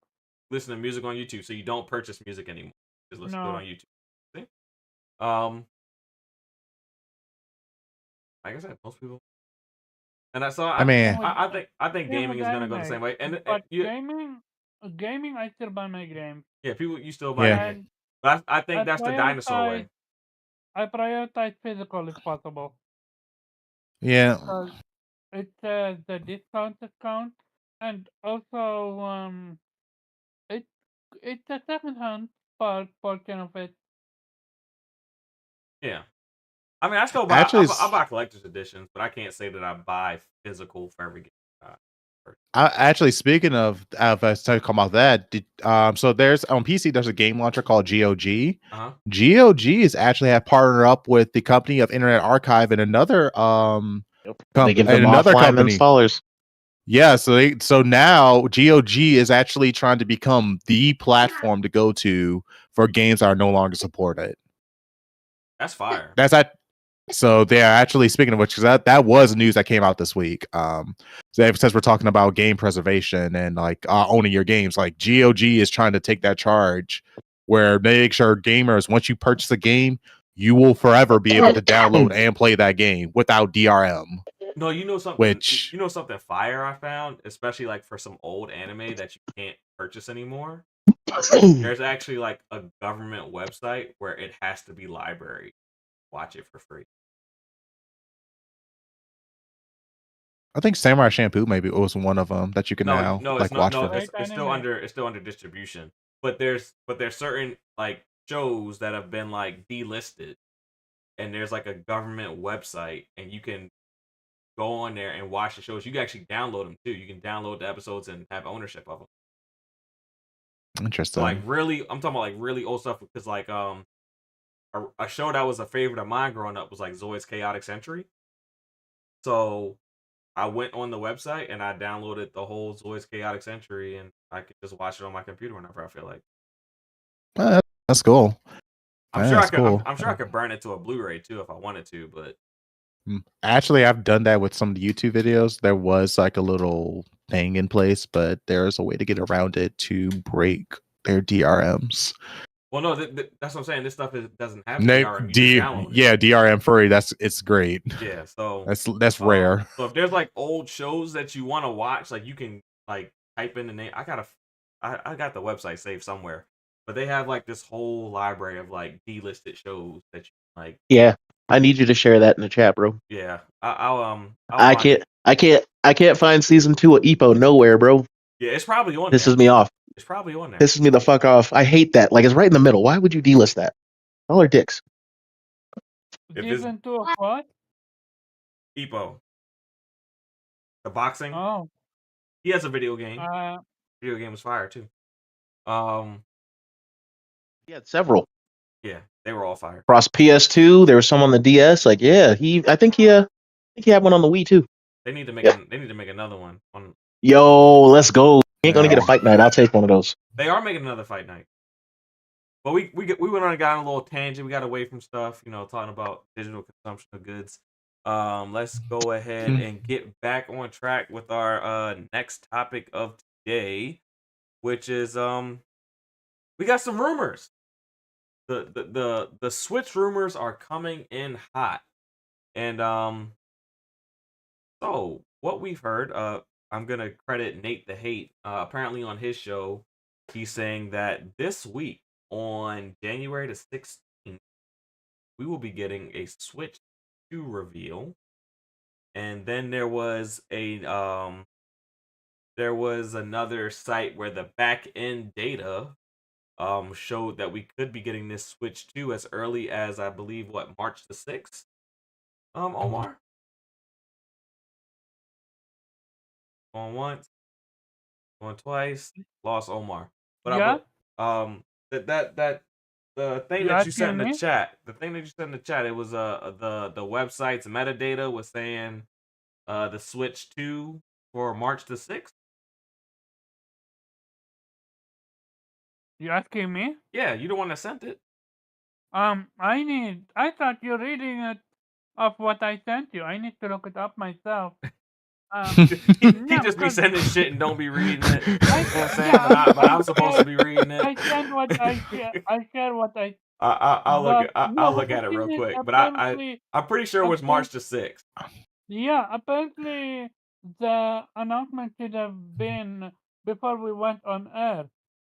Listen to music on YouTube, so you don't purchase music anymore. Just listen to it on YouTube. See? Like I said, most people. And I mean, I think gaming is gonna go the same way. And but gaming, I still buy my games. yeah, people you still buy Yeah. games. But I think that's the dinosaur way. I prioritize physical if possible yeah. because it says the discounted count, and also it it's a second-hand portion of it. Yeah. I mean, I still buy. Actually, I buy collector's editions, but I can't say that I buy physical for every game. actually, speaking of us talking about that, so there's on PC there's a game launcher called GOG. GOG is actually have partnered up with the company of Internet Archive and another They give them offline installers. Yeah, so now GOG is actually trying to become the platform to go to for games that are no longer supported. That's fire. So they are actually, speaking of which, because that was news that came out this week. So since we're talking about game preservation and like owning your games, like GOG is trying to take that charge where they make sure gamers, once you purchase a game, you will forever be able to download and play that game without DRM. No, you know something. You know something fire I found, especially like for some old anime that you can't purchase anymore. There's actually like a government website where it has to be library. Watch it for free. I think Samurai Shampoo maybe was one of them that you can now like watch. It's still under distribution. But there's certain like shows that have been like delisted, and there's like a government website, and you can go on there and watch the shows. You can actually download them too. You can download the episodes and have ownership of them. Interesting. So like really, I'm talking about like really old stuff because like a show that was a favorite of mine growing up was like Zoid's Chaotic Century. So I went on the website and I downloaded the whole Zoid's Chaotic Century, and I could just watch it on my computer whenever I feel like. That's cool. I'm sure I could burn it to a Blu-ray too if I wanted to, but actually I've done that with some of the YouTube videos. There was like a little thing in place, but there's a way to get around it to break their DRMs. Well, no, that's what I'm saying. This stuff doesn't have DRM. DRM free. It's great. Yeah, so that's rare. So if there's like old shows that you want to watch, like you can like type in the name. I got the website saved somewhere, but they have like this whole library of like delisted shows that you like. Yeah, I need you to share that in the chat, bro. Yeah, I can't find season 2 of Ippo nowhere, bro. Yeah, it's probably on. Pisses me off. It's probably on there. Pisses me the fuck off. I hate that. Like, it's right in the middle. Why would you delist that? All are dicks. Season 2 of what? Ippo. The boxing. Oh. He has a video game. Video game was fire too. He had several. Yeah, they were all fire. Across PS2, there was some on the DS. Like, yeah, I think he had one on the Wii too. They need to make another one. Yo, let's go. We ain't gonna get a fight night. I'll take one of those. They are making another fight night. But we went on and got on a little tangent. We got away from stuff, talking about digital consumption of goods. Let's go ahead and get back on track with our next topic of today, which is we got some rumors. The Switch rumors are coming in hot. And so what we've heard, I'm gonna credit Nate the Hate. Apparently on his show, he's saying that this week on January the 16th, we will be getting a Switch 2 reveal. And then there was another site where the back end data showed that we could be getting this Switch 2 as early as, I believe, March the 6th. Omar? Going once, going twice, lost Omar. But yeah. The thing that you sent in the chat, it was the website's metadata was saying the Switch 2 for March the 6th. You asking me? Yeah, you the one that sent it. I thought you're reading it off what I sent you. I need to look it up myself. He just be sending shit and don't be reading it. But I'm supposed to be reading it. I send what I share what I. I'll look at it real quick. But I'm pretty sure it was March the 6th. Yeah, apparently the announcement should have been before we went on air,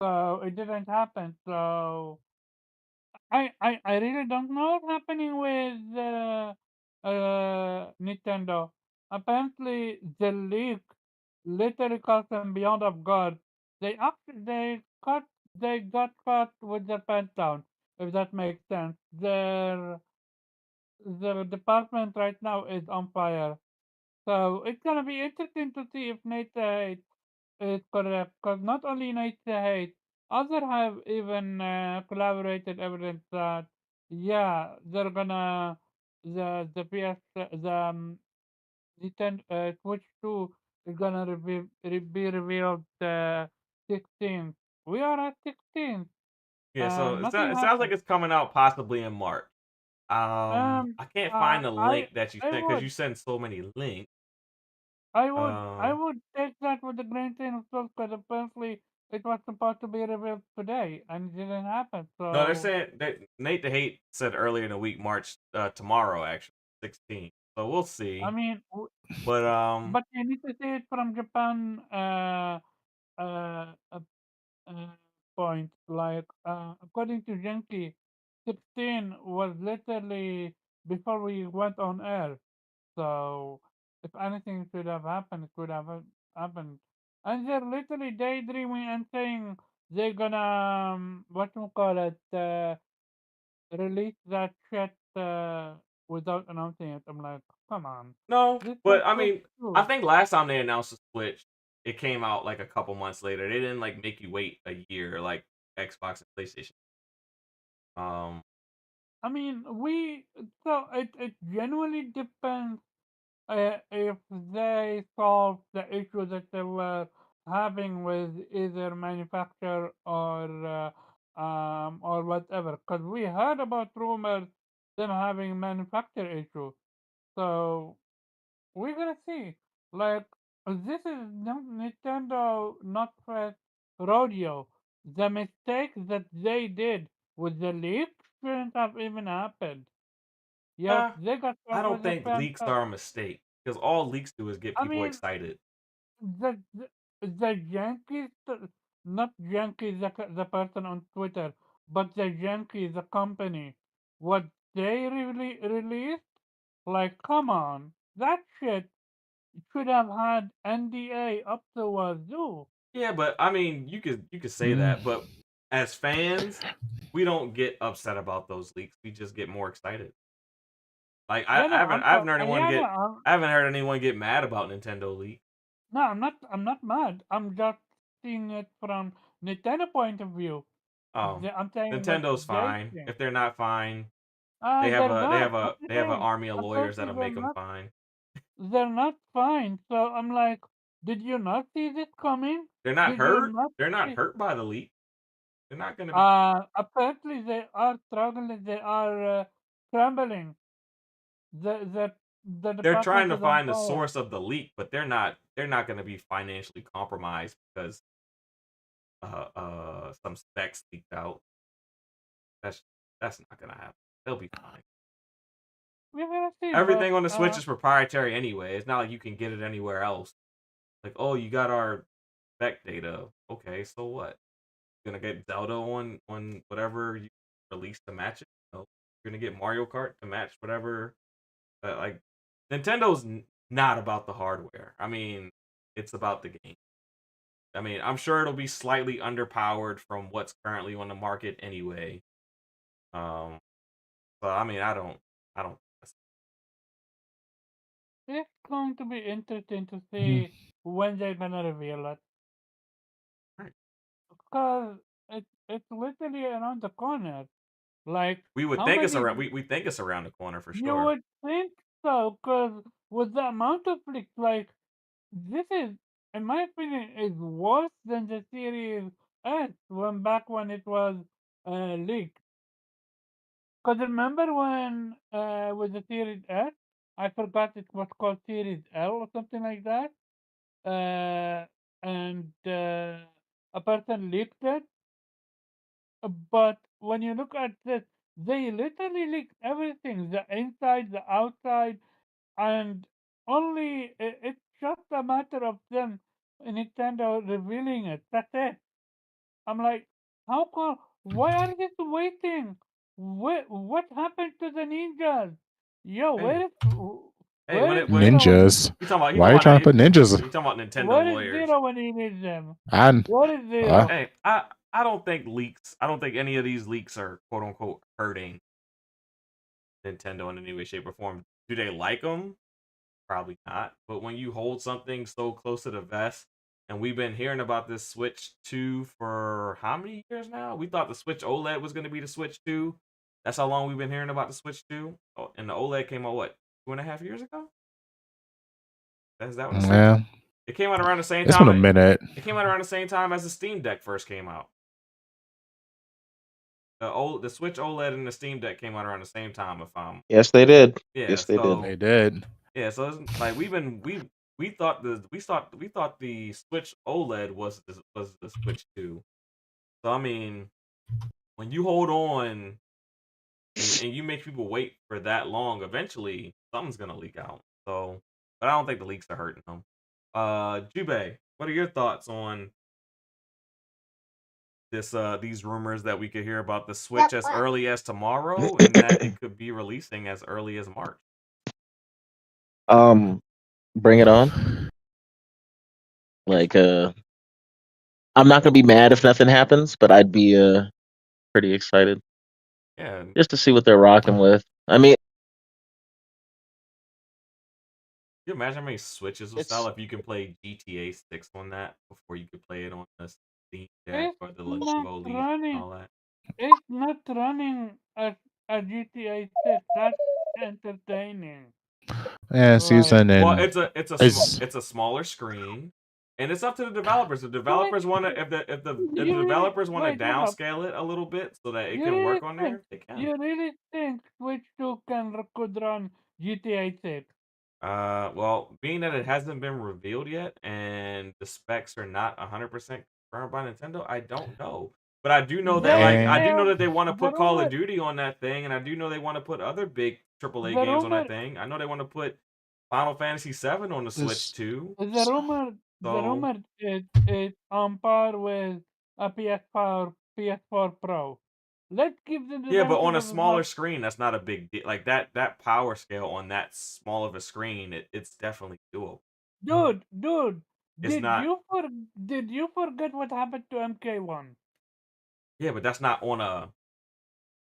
so it didn't happen. So I really don't know what's happening with Nintendo. Apparently, the leak literally cost them beyond of God. They got caught with their pants down, if that makes sense. Their department right now is on fire. So it's gonna be interesting to see if Nate is correct, because not only Nate Hate, others have even collaborated evidence that yeah, they're gonna the PS the Nintendo Switch 2 is gonna be revealed 16th. We are at 16th. Yeah, so Nothing it sounds like happened. it's coming out possibly in March. I can't find the I link that you I sent because would you send so many links. I Um, would take that with a grain of salt because apparently it was supposed to be revealed today and it didn't happen. no, they're So saying that Nate the Hate said earlier in the week, March tomorrow actually, 16th. So we'll I see. mean, But but you need to see it from Japan uh, uh, uh point. Like according to Genki, 16 was literally before we went on air. So if anything should have happened, it could have happened. And they're literally daydreaming and saying they're gonna what you call it release that shit without announcing it. I'm like, come on, no, this was but I Switch mean, I too. think last time they announced the Switch, it came out like a couple months later. They didn't like make you wait a year like Xbox and PlayStation. Um, I mean, it genuinely depends if they solve the issue that they were having with either manufacturer or whatever. Because we heard about rumors them having manufacturer issue. So we're gonna see. Like this is Nintendo not first rodeo. The mistake that they did with the leak shouldn't have even happened. Yet uh, they got I caught don't with their think pants leaks up. are a mistake because all leaks do is get I people mean, excited. the Yankees, not Yankees, the person on Twitter, but the Yankees, the company, what they really released, like, come on, that shit should have had NDA up the wazoo. Yeah, but I mean, you could say Mm. that, but as fans, we don't get upset about those leaks. We just get more excited. Like Yeah, no, I haven't heard anyone yeah, no, get I haven't heard anyone get mad about Nintendo leaks. no, I'm not mad. I'm just seeing it from Nintendo point of view. I'm saying what Nintendo's they fine. think. If they're not fine, They're not. I'm they have an saying, army of lawyers apparently that'll make them fine. they're not fine. So I'm like, did you not see this coming? They're not Did you hurt. not They're not see? hurt by the leak. They're not gonna be. Apparently they are struggling. They are scrambling. The They're trying department to is on find the fire. source of the leak, but they're not gonna be financially compromised because some specs leaked out. That's that's not gonna happen. They'll be fine. We're gonna see, but Everything on the Switch is proprietary anyway. It's not like you can get it anywhere else. Like, oh, you got our spec data. Okay, so what? You're gonna get Zelda on whatever you release to match it. No, you're gonna get Mario Kart to match whatever. Like Nintendo's not about the hardware. I mean, it's about the game. I mean, I'm sure it'll be slightly underpowered from what's currently on the market anyway. Um, but I mean, I don't. it's going to be interesting to Mm. see when they're gonna reveal it. Right. Cause it's literally around the corner. Like We would how think it's many? around. We think it's around the corner for You sure. would think so, cause with the amount of leaks, like this is, in my opinion, is worse than the Series S when it was leaked. Cause remember when with the Series S, I forgot it was called Series L or something like that, and a person leaked it. But when you look at this, they literally leaked everything: the inside, the outside, and only it's just a matter of them, Nintendo revealing it. That's it. I'm like, how come? Why are you waiting? What happened to the ninjas? Yo, Hey, hey, where is when it, Zero when Ninjas. you Why are you trying to put ninjas? talking about Nintendo where is lawyers. Zero when he needs them? And Where is uh, Zero? Hey, I don't think leaks. I don't think any of these leaks are quote unquote hurting Nintendo in any way, shape, or form. Do they like them? Probably not. But when you hold something so close to the vest, and we've been hearing about this Switch 2 for how many years now? We thought the Switch OLED was going to be the Switch 2. That's how long we've been hearing about the Switch 2. Oh, and the OLED came out, what, 2.5 years ago? Is that when the Switch? yeah, It came out around the same it's been time. a minute. It came out around the same time as the Steam Deck first came out. The Switch OLED and the Steam Deck came out around the same time. If I'm Yes, they did. yeah, Yes, they did. so They did. yeah, so it's like we thought the Switch OLED was the Switch 2. So I mean, when you hold on and you make people wait for that long, eventually something's gonna leak out. So, but I don't think the leaks are hurting them. Jubei, what are your thoughts on these rumors that we could hear about the Switch as early as tomorrow and that it could be releasing as early as March? Bring it on. Like, I'm not gonna be mad if nothing happens, but I'd be pretty excited Yeah, just to see what they're rocking with. I mean, you imagine how many Switches will sell it's if you can play GTA 6 on that before you could play it on the Steam Deck It's or the not Lenovo Legion and running. all that? It's not running a GTA 6. That's entertaining. Yeah, Like, season Well, and is it's a smaller screen, and it's up to the developers. If wait, developers want to, if the you really developers want to wait, hold up. downscale it a little bit so that it You can really work on think there, they can. you really think Switch 2 could run GTA 6? Well, being that it hasn't been revealed yet and the specs are not 100% confirmed by Nintendo, I don't know. But I do know that I do know that they want to The put Call of rumor Duty on that thing, and I do know they want to put other big AAA the games on that rumor thing. I know they want to put Final Fantasy VII on the Switch this. too. the So rumor is on par with a PS4 Pro. Let's give the yeah, but on a developers as smaller much. screen, that's not a big deal. Like that power scale on that small of a screen, it's definitely doable. Dude, It's not. did you forget what happened to MK1? Yeah, but that's not on a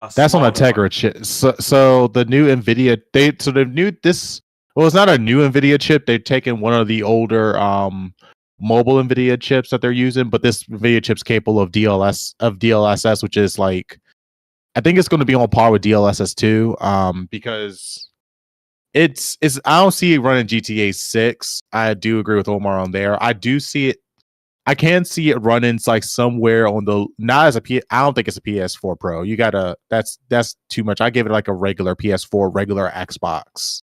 That's on a small Tegra device. chip. So the new Nvidia the new this well, it's not a new Nvidia chip. They've taken one of the older mobile Nvidia chips that they're using, but this Nvidia chip's capable of DLSS, which is like I think it's going to be on par with DLSS two. Because it's I don't see it running GTA 6. I do agree with Omar on there. I do see it I can see it running like somewhere on the not as a P. I don't think it's a PS4 Pro. You gotta that's too much. I give it like a regular PS4, regular Xbox.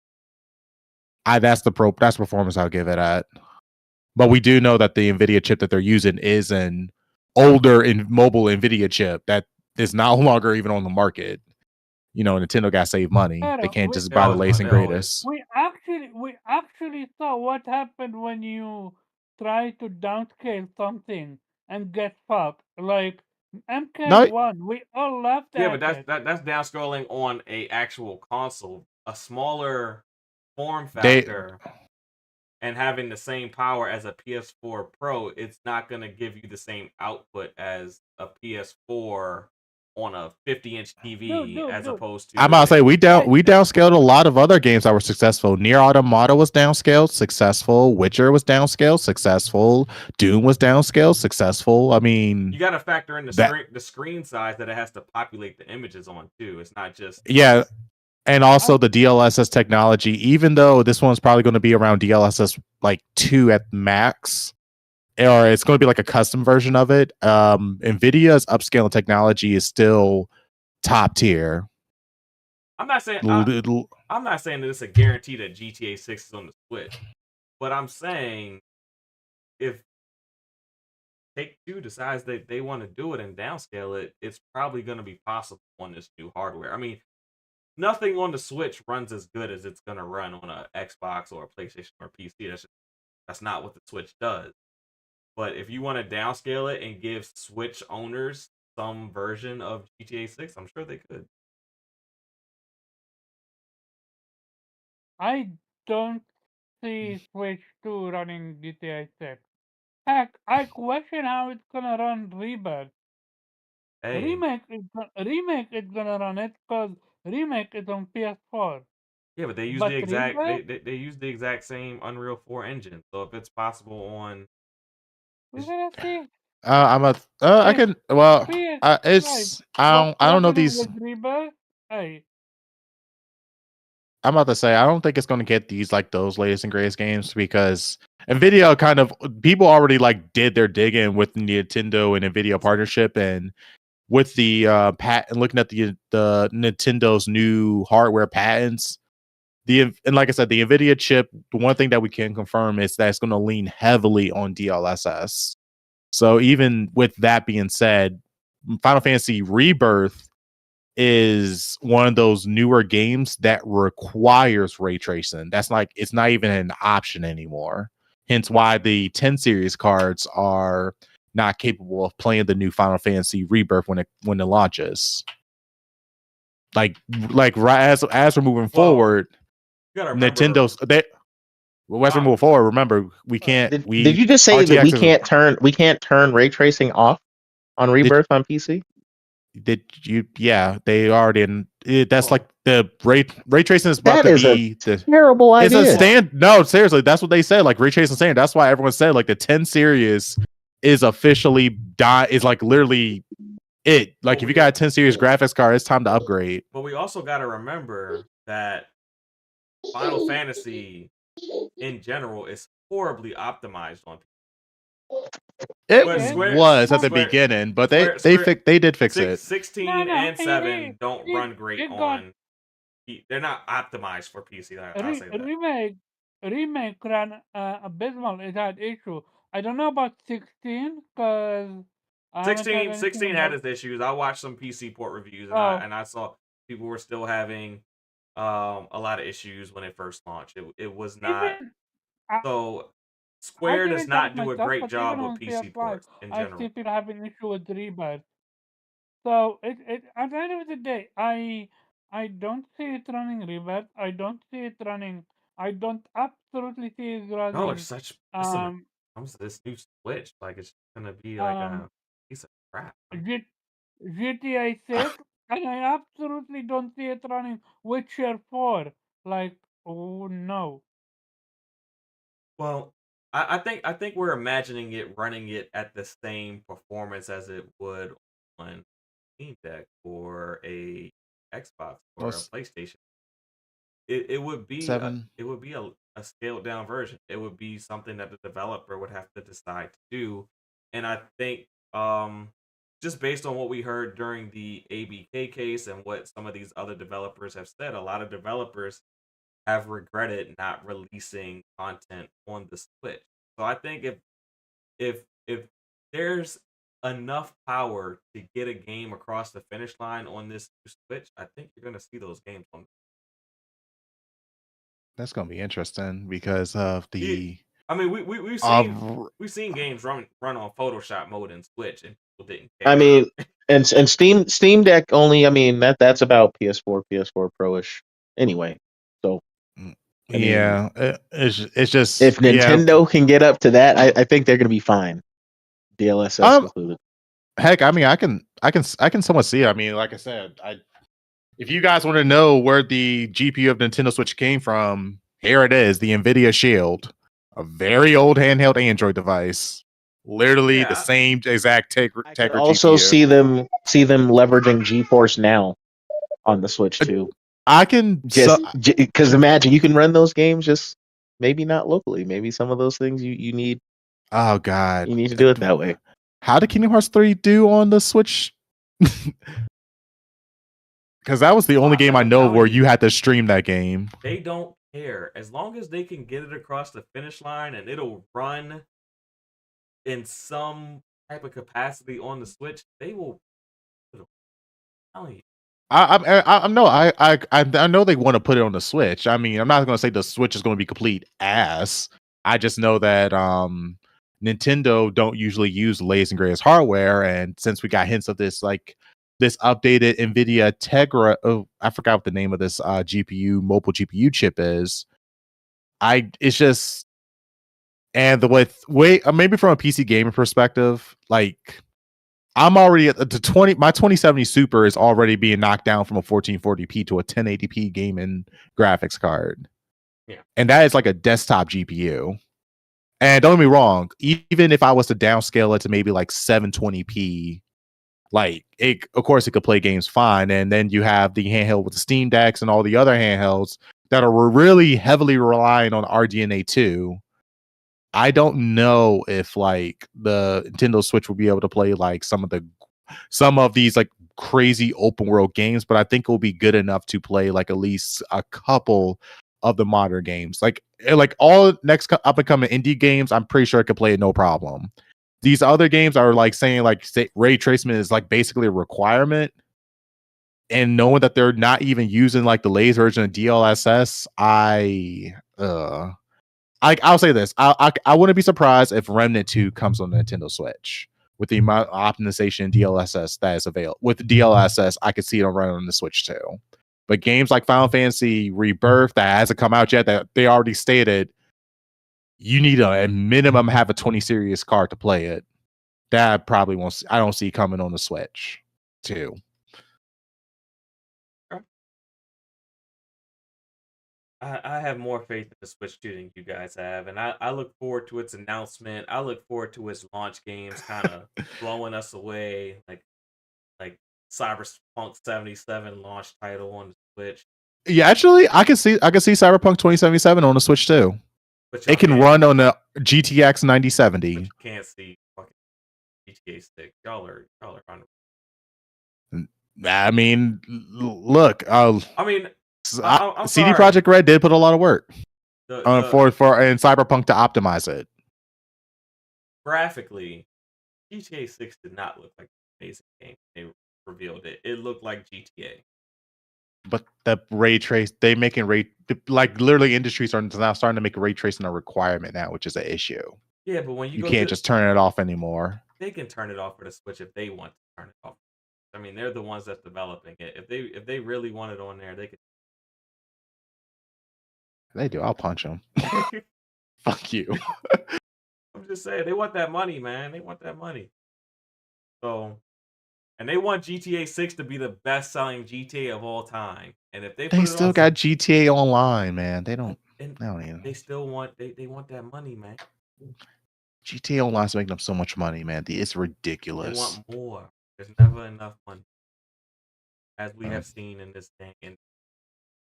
That's performance I'll give it at. But we do know that the Nvidia chip that they're using is an older in mobile Nvidia chip that is no longer even on the market. You know, Nintendo got to save money. They Pero can't just buy the latest and They always. greatest. we actually saw what happened when you try to downscale something and get fucked. Like No, MK1, we all laughed Yeah, but at it. that's downscaling on a actual console. A smaller form they factor and having the same power as a PS4 Pro, it's not gonna give you the same output as a PS4 on a 50-inch TV as Dude. opposed to I'm about to like say Hey, we downscaled a lot of other games that were successful. Near Automata was downscaled, successful. Witcher was downscaled, successful. Doom was downscaled, successful. I mean you got to factor in that the screen size that it has to populate the images on too. It's not just yeah, and also I, the DLSS technology. Even though this one's probably going to be around DLSS like 2 at max, or it's going to be like a custom version of it. Nvidia's upscaling technology is still top tier. I'm not saying I'm not saying that it's a guarantee that GTA 6 is on the Switch, but I'm saying if Take Two decides that they want to do it and downscale it, it's probably going to be possible on this new hardware. I mean, nothing on the Switch runs as good as it's gonna run on a Xbox or a PlayStation or PC. That's not what the Switch does. But if you want to downscale it and give Switch owners some version of GTA 6, I'm sure they could. I don't see Switch 2 running GTA 6. Heck, I question how it's gonna run Rebirth. Hey, Remake is gonna run it because Remake is on PS4. yeah, but they use the But exact Rebirth, they use the exact same Unreal 4 engine. So if it's possible on, we're it's, gonna see I if can. Well, PS5 it's was I don't know running these. with Rebirth. Hey, I'm about to say I don't think it's going to get these like those latest and greatest games because Nvidia kind of people already like did their digging with Nintendo and Nvidia partnership and with the looking at the Nintendo's new hardware patents. And like I said, the Nvidia chip. The one thing that we can confirm is that it's going to lean heavily on DLSS. So even with that being said, Final Fantasy Rebirth is one of those newer games that requires ray tracing. That's like it's not even an option anymore. Hence why the 10 series cards are not capable of playing the new Final Fantasy Rebirth when it launches. Like right as we're moving forward, you gotta remember. Nintendo's they as we're moving forward, remember we can't Did you just say that we can't turn ray tracing off on Rebirth on PC? Did you? Yeah, they already. That's like the ray tracing is about That to is be a the. terrible It's a idea. stand. No, seriously, that's what they said. Like ray tracing standard. That's why everyone said like the 10 series is officially die. Is like literally it. Like if you got a 10 series graphics card, it's time to upgrade. But we also got to remember that Final Fantasy in general is horribly optimized on. It Square- was at the Square- beginning, but Square- they did fix it. 16 No, and it 7 don't run great it got on. They're not optimized for PC. I'll say that. remake ran abysmal. It had issue. I don't know about 16 because I haven't heard 16 anything had about. its issues. I watched some PC port reviews and Oh, I saw people were still having a lot of issues when it first launched. It was not even I, so. I Square does didn't touch not my do a stuff, great but even job with on PC PS5, ports in I see general. people having issue with Rebirth. So it at the end of the day, I don't see it running Rebirth. I don't see it running. I don't absolutely see it No, it's running. such. Listen, when it comes to this new Switch, like it's gonna be like a piece of crap. GTA 6, and I absolutely don't see it running Witcher 4. Like, oh no. Well, I think we're imagining it running it at the same performance as it would on Steam Deck or a Xbox or a PlayStation. It would be Seven. a scaled down version. It would be something that the developer would have to decide to do. And I think just based on what we heard during the ABK case and what some of these other developers have said, a lot of developers have regretted not releasing content on the Switch. So I think if there's enough power to get a game across the finish line on this Switch, I think you're gonna see those games on. That's gonna be interesting because of the. I mean, we've seen games run on Photoshop mode in Switch, and people didn't care. I mean, and Steam Deck only. I mean that's about PS4 Pro-ish anyway. So I yeah, mean, it's just if Nintendo can get up to that, I think they're gonna be fine. DLSS included. Heck, I mean, I can somewhat see it. I mean, like I said, if you guys want to know where the GPU of Nintendo Switch came from, here it is, the Nvidia Shield, a very old handheld Android device, literally the same exact Tegra I could also GPU. see them leveraging GeForce Now on the Switch too. I can just because imagine you can run those games just maybe not locally. Maybe some of those things you need. Oh God, you need to do it that way. How did Kingdom Hearts 3 do on the Switch? Because that was the only game I know where you had to stream that game. They don't care. As long as they can get it across the finish line and it'll run in some type of capacity on the Switch, they will. I'm telling you, I no, I know they want to put it on the Switch. I mean, I'm not going to say the Switch is going to be complete ass. I just know that Nintendo don't usually use the latest and greatest hardware, and since we got hints of this, like this updated NVIDIA Tegra, oh, I forgot what the name of this GPU mobile GPU chip is. It's just and the way maybe from a PC gamer perspective, like I'm already at the 20. My 2070 Super is already being knocked down from a 1440p to a 1080p gaming graphics card. Yeah. And that is like a desktop GPU. And don't get me wrong, even if I was to downscale it to maybe like 720p, like of course it could play games fine. And then you have the handheld with the Steam Decks and all the other handhelds that are really heavily relying on RDNA 2. I don't know if like the Nintendo Switch will be able to play like some of these like crazy open world games, but I think it will be good enough to play like at least a couple of the modern games. Like all next up and coming indie games, I'm pretty sure I could play it no problem. These other games are like saying like ray tracing is like basically a requirement, and knowing that they're not even using like the latest version of DLSS, I'll say this: I wouldn't be surprised if Remnant 2 comes on the Nintendo Switch with the amount of optimization and DLSS that is available. With DLSS, I could see it running on the Switch too. But games like Final Fantasy Rebirth that hasn't come out yet, that they already stated you need a minimum have a 20 series card to play it. That probably won't. I don't see coming on the Switch too. I have more faith in the Switch 2 than you guys have, and I look forward to its announcement. I look forward to its launch games kind of blowing us away, like Cyberpunk 77 launch title on the Switch. Yeah, actually, I can see Cyberpunk 2077 on the Switch too. But it can run on the GTX 9070. But you can't see fucking GTA 6. Y'all are I mean, look. I mean, I'm CD sorry. Projekt Red did put a lot of work for in Cyberpunk to optimize it. Graphically, GTA 6 did not look like an amazing game. They revealed it. It looked like GTA. But the ray trace, they making like literally industries are now starting to make ray tracing a requirement now, which is an issue. Yeah, but when you can't just turn it off anymore. They can turn it off for the Switch if they want to turn it off. I mean, they're the ones that's developing it. If they really want it on there, they could. They do. I'll punch them. Fuck you. I'm just saying, they want that money, man. They want that money. So, and they want GTA 6 to be the best-selling GTA of all time. And if they still got GTA Online, man. They don't. They still want they want that money, man. GTA Online's making them so much money, man. It's ridiculous. They want more. There's never enough money, as we have seen in this thing. And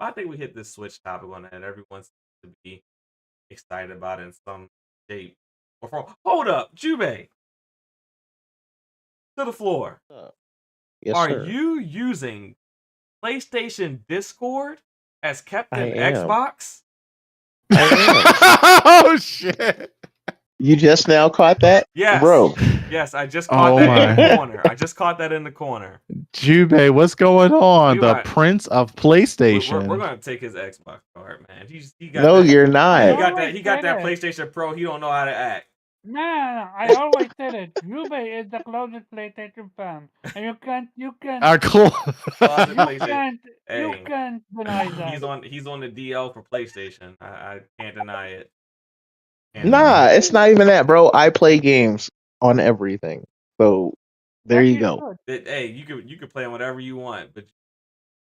I think we hit this Switch topic on that. Everyone seems to be excited about it in some shape or form. Hold up, Jubei. To the floor. Yes, Are sir. you using PlayStation Discord as Captain I am. Xbox? Oh shit. You just now caught that? Yes. Bro. Yes, I just caught that in the corner. I just caught that in the corner. Jubei, what's going on? The Prince of PlayStation. We're gonna take his Xbox card, man. He got no, that, you're not. He got that PlayStation Pro. He don't know how to act. No, I always said it. Jubei is the closest PlayStation fan, and you can't you can't deny that. He's on the DL for PlayStation. I can't deny it. It's not even that, bro. I play games on everything. So there you go. Hey, you can play on whatever you want, but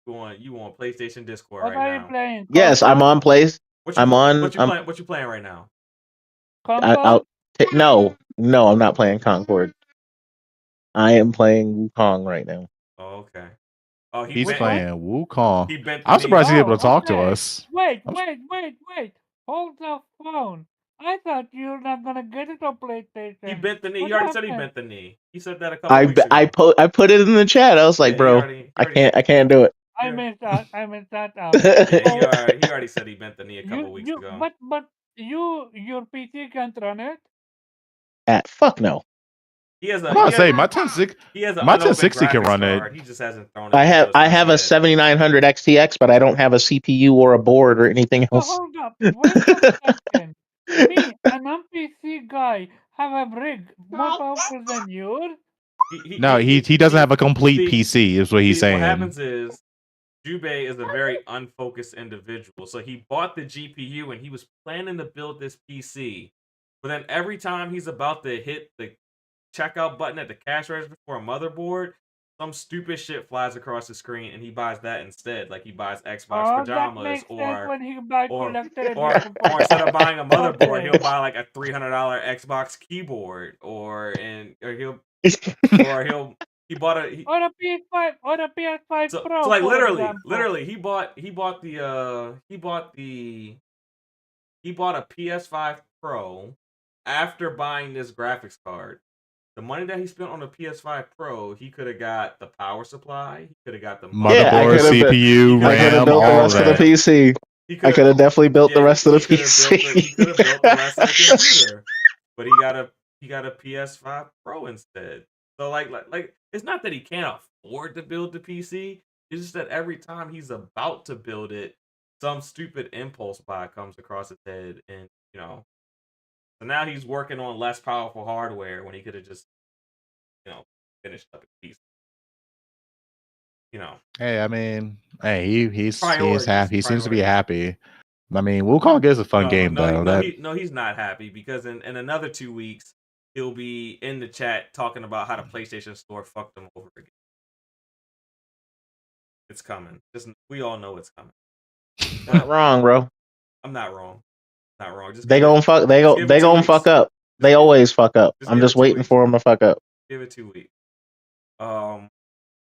you want PlayStation Discord what right are now. You playing? Yes, I'm on place. What you playing right now? No, I'm not playing Concord. I am playing Wukong right now. Oh, okay. Oh, he's playing Wukong. I'm surprised he's able to talk to us. Wait. Hold the phone. I thought you were not gonna get it on PlayStation. He bent the knee. He already said he bent the knee. He said that a couple weeks ago. I put it in the chat. I was like, bro, I can't do it. I missed that out. He already said he bent the knee a couple weeks ago. But your PC can't run it. Fuck no. He has a. I'm about He to say has, my 1060, he has an my unopened 1060 can graphics run it. card. He just hasn't thrown it. I into have a yet. 7900 XTX, but I don't have a CPU or a board or anything So else. hold up, wait a second. Me, an NPC guy, have a rig more powerful than yours? No, he doesn't have a complete see, PC, is what he's saying. What happens is Jubei is a very unfocused individual. So he bought the GPU and he was planning to build this PC. But then every time he's about to hit the checkout button at the cash register for a motherboard, some stupid shit flies across the screen and he buys that instead. Like he buys Xbox Oh, that pajamas makes sense when he buy or collector or edition for instead of buying a motherboard, Okay. he'll buy like a $300 Xbox keyboard or he'll he bought a Or a PS5 or a PS5 so, Pro, so like for literally example. he bought a PS5 Pro after buying this graphics card. The money that he spent on the PS5 Pro, he could have got the power supply. He could have got the Motherboard, CPU, I could have RAM, built the all rest of that. the PC. I could have definitely built the rest of the He PC. could have built the rest of the computer, but he got a PS5 Pro instead. So like it's not that he can't afford to build the PC. It's just that every time he's about to build it, some stupid impulse buy comes across his head, and so now he's working on less powerful hardware when he could have just finished up a piece. Hey, I mean, hey, he's Priorities, happy. He seems to be priorities. happy. I mean, Wukong is a fun game though. He's not happy because in another 2 weeks he'll be in the chat talking about how the PlayStation Store fucked him over again. It's coming. We all know it's coming. Not wrong, bro. I'm not wrong. Not wrong. Just They gonna fuck. They gonna fuck up. They always fuck up. I'm just waiting for them to fuck up. Give it 2 weeks.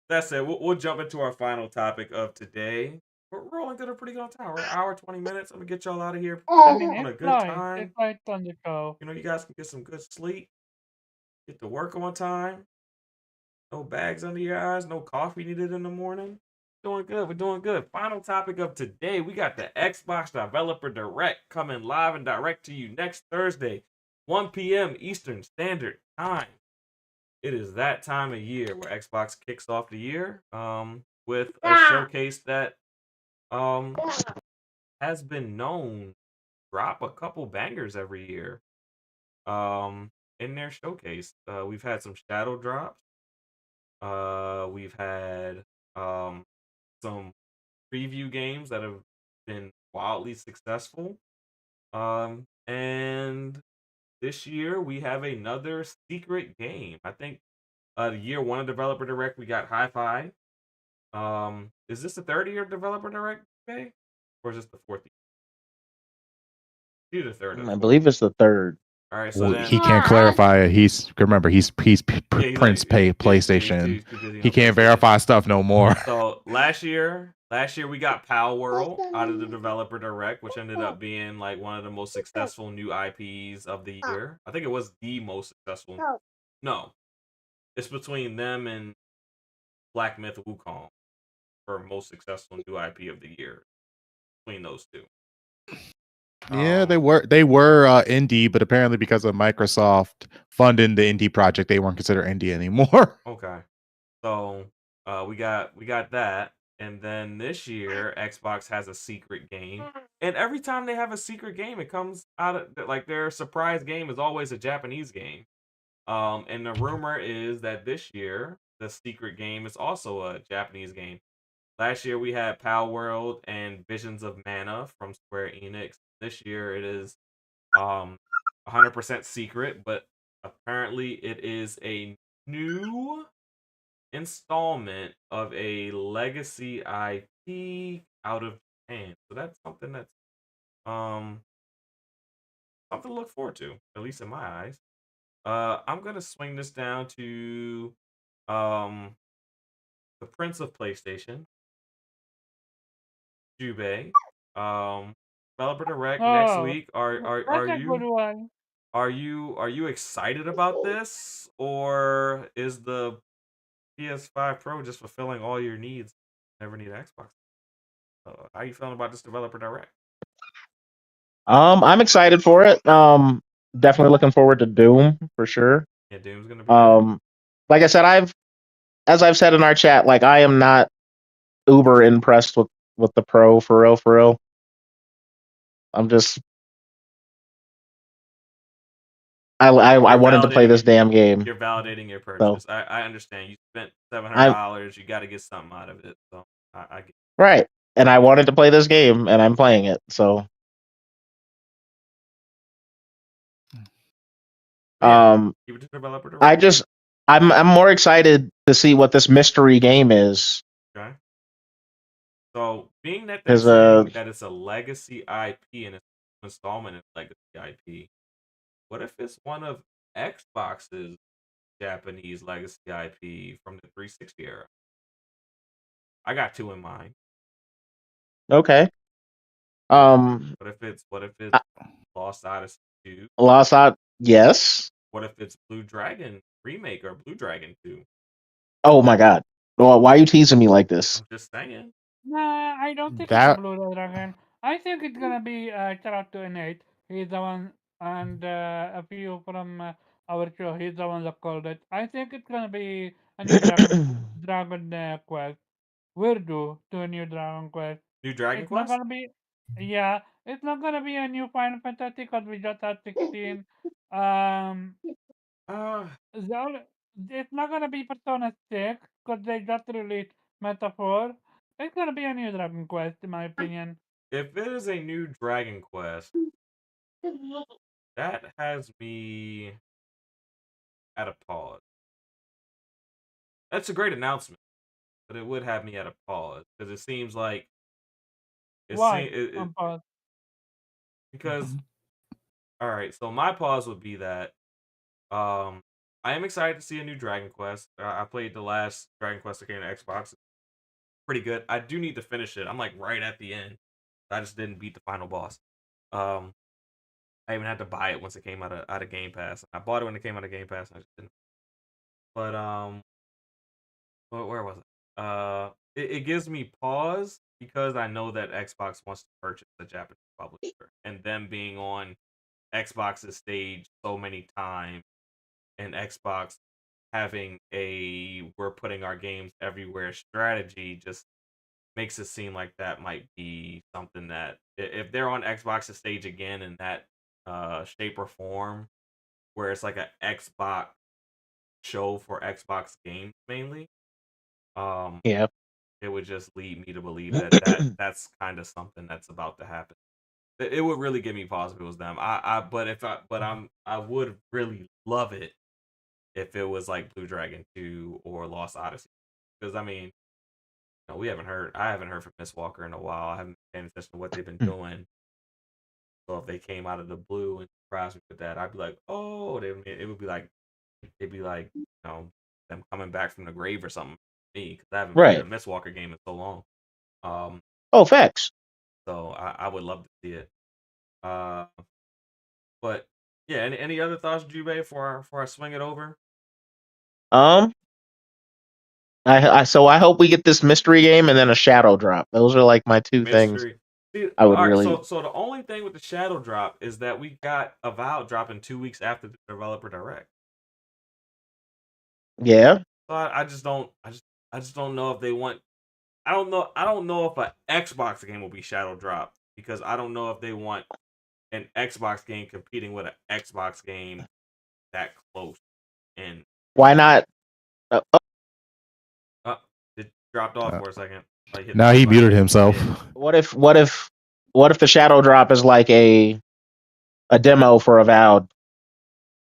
That said, we'll jump into our final topic of today. We're only doing a pretty good time. We're an hour 20 minutes. I'm gonna get y'all out of here I mean, on a it's good light. time. It's light on the show. You guys can get some good sleep. Get to work on time. No bags under your eyes. No coffee needed in the morning. Doing good. We're doing good. Final topic of today. We got the Xbox Developer Direct coming live and direct to you next Thursday, 1 p.m. Eastern Standard Time. It is that time of year where Xbox kicks off the year with a showcase that has been known to drop a couple bangers every year in their showcase. We've had some shadow drops. We've had some preview games that have been wildly successful. And this year we have another secret game. I think the year one of Developer Direct we got Hi-Fi. Is this the third year of Developer Direct, okay? Or is this the fourth year? Either the third or the I fourth. believe it's the third. All right, so then he can't clarify it. He's Prince PlayStation. He can't verify stuff no more. So last year we got Pal World out of the Developer Direct, which ended up being like one of the most successful new IPs of the year. I think it was the most successful. No, it's between them and Black Myth Wukong for most successful new IP of the year. Between those two. Yeah, they were indie, but apparently because of Microsoft funding the indie project, they weren't considered indie anymore. Okay, so we got that, and then this year Xbox has a secret game, and every time they have a secret game, it comes out of like their surprise game is always a Japanese game. And the rumor is that this year the secret game is also a Japanese game. Last year we had Pal World and Visions of Mana from Square Enix. This year it is 100% secret, but apparently it is a new installment of a legacy IP out of Japan. So that's something that's something to look forward to, at least in my eyes. I'm gonna swing this down to the Prince of PlayStation, Jubei. Developer Direct next week. Are you excited about this, or is the PS5 Pro just fulfilling all your needs? Never need an Xbox. How you feeling about this Developer Direct? I'm excited for it. Definitely looking forward to Doom for sure. Yeah, Doom's gonna be good. Like I said, as I've said in our chat, like I am not uber impressed with the Pro for real, for real. I'm just I You're wanted to play validating this it. damn game, You're validating your so purchase. I understand. You spent I'm $700. You got to get something out of it. So I get. right, and I wanted to play this game, and I'm playing it. So But yeah, um, keep it to developer I direct. just I'm more excited to see what this mystery game is Okay. So being that they're because saying that it's a legacy IP and it's an installment of legacy IP, what if it's one of Xbox's Japanese legacy IP from the 360 era? I got two in mind. okay. What if it's Lost Odyssey 2? Lost out, yes. What if it's Blue Dragon remake or Blue Dragon 2? Oh my god. Well, why are you teasing me like this? I'm just saying. Nah, I don't think it's That Blue Dragon. I think it's gonna be Character Innate. He's the one, and a few from our show. He's the one that called it. I think it's gonna be a new Dragon Quest. We're due to a new Dragon Quest. New Dragon It's not Quest? gonna be, yeah. It's not gonna be a new Final Fantasy because we just had 16. Um, Uh, the only, it's not gonna be Persona 6 because they just released Metaphor. It's gonna be a new Dragon Quest, in my opinion. if it is a new Dragon Quest, that has me at a pause. That's a great announcement, but it would have me at a pause because it seems like Why? it Pause. because all right. So my pause would be that I am excited to see a new Dragon Quest. I played the last Dragon Quest that came to Xbox. Pretty good. I do need to finish it. I'm like right at the end. I just didn't beat the final boss. Um, I even had to buy it once it came out of Game Pass. I bought it when it came out of Game Pass. And I just didn't. But where was it? It gives me pause because I know that Xbox wants to purchase the Japanese publisher, and them being on Xbox's stage so many times, and Xbox having a "we're putting our games everywhere" strategy just makes it seem like that might be something that if they're on Xbox's stage again in that shape or form, where it's like an Xbox show for Xbox games mainly, um, Yeah. it would just lead me to believe that's kind of something that's about to happen. It would really give me pause if it was them. I would really love it if it was like Blue Dragon 2 or Lost Odyssey, because I mean, I haven't heard from Miss Walker in a while. I haven't been paying attention to what they've been doing. So if they came out of the blue and surprised me with that, I'd be like, oh, it would be like it'd be like them coming back from the grave or something for me, because I haven't played Right. a Miss Walker game in so long. Um, Oh, facts. so I would love to see it. But yeah, any other thoughts, Jube, before I swing it over? Um, I hope we get this mystery game and then a shadow drop. Those are like my two things Mystery. See, I would all right, really. so the only thing with the shadow drop is that we got Avowed dropping 2 weeks after the developer direct. Yeah. So I just don't know if they want. I don't know if an Xbox game will be shadow drop, because I don't know if they want an Xbox game competing with an Xbox game that close. And Why not? it dropped off for a second. Like hit the now mute he button. muted himself. Yeah. What if the shadow drop is like a demo for Avowed?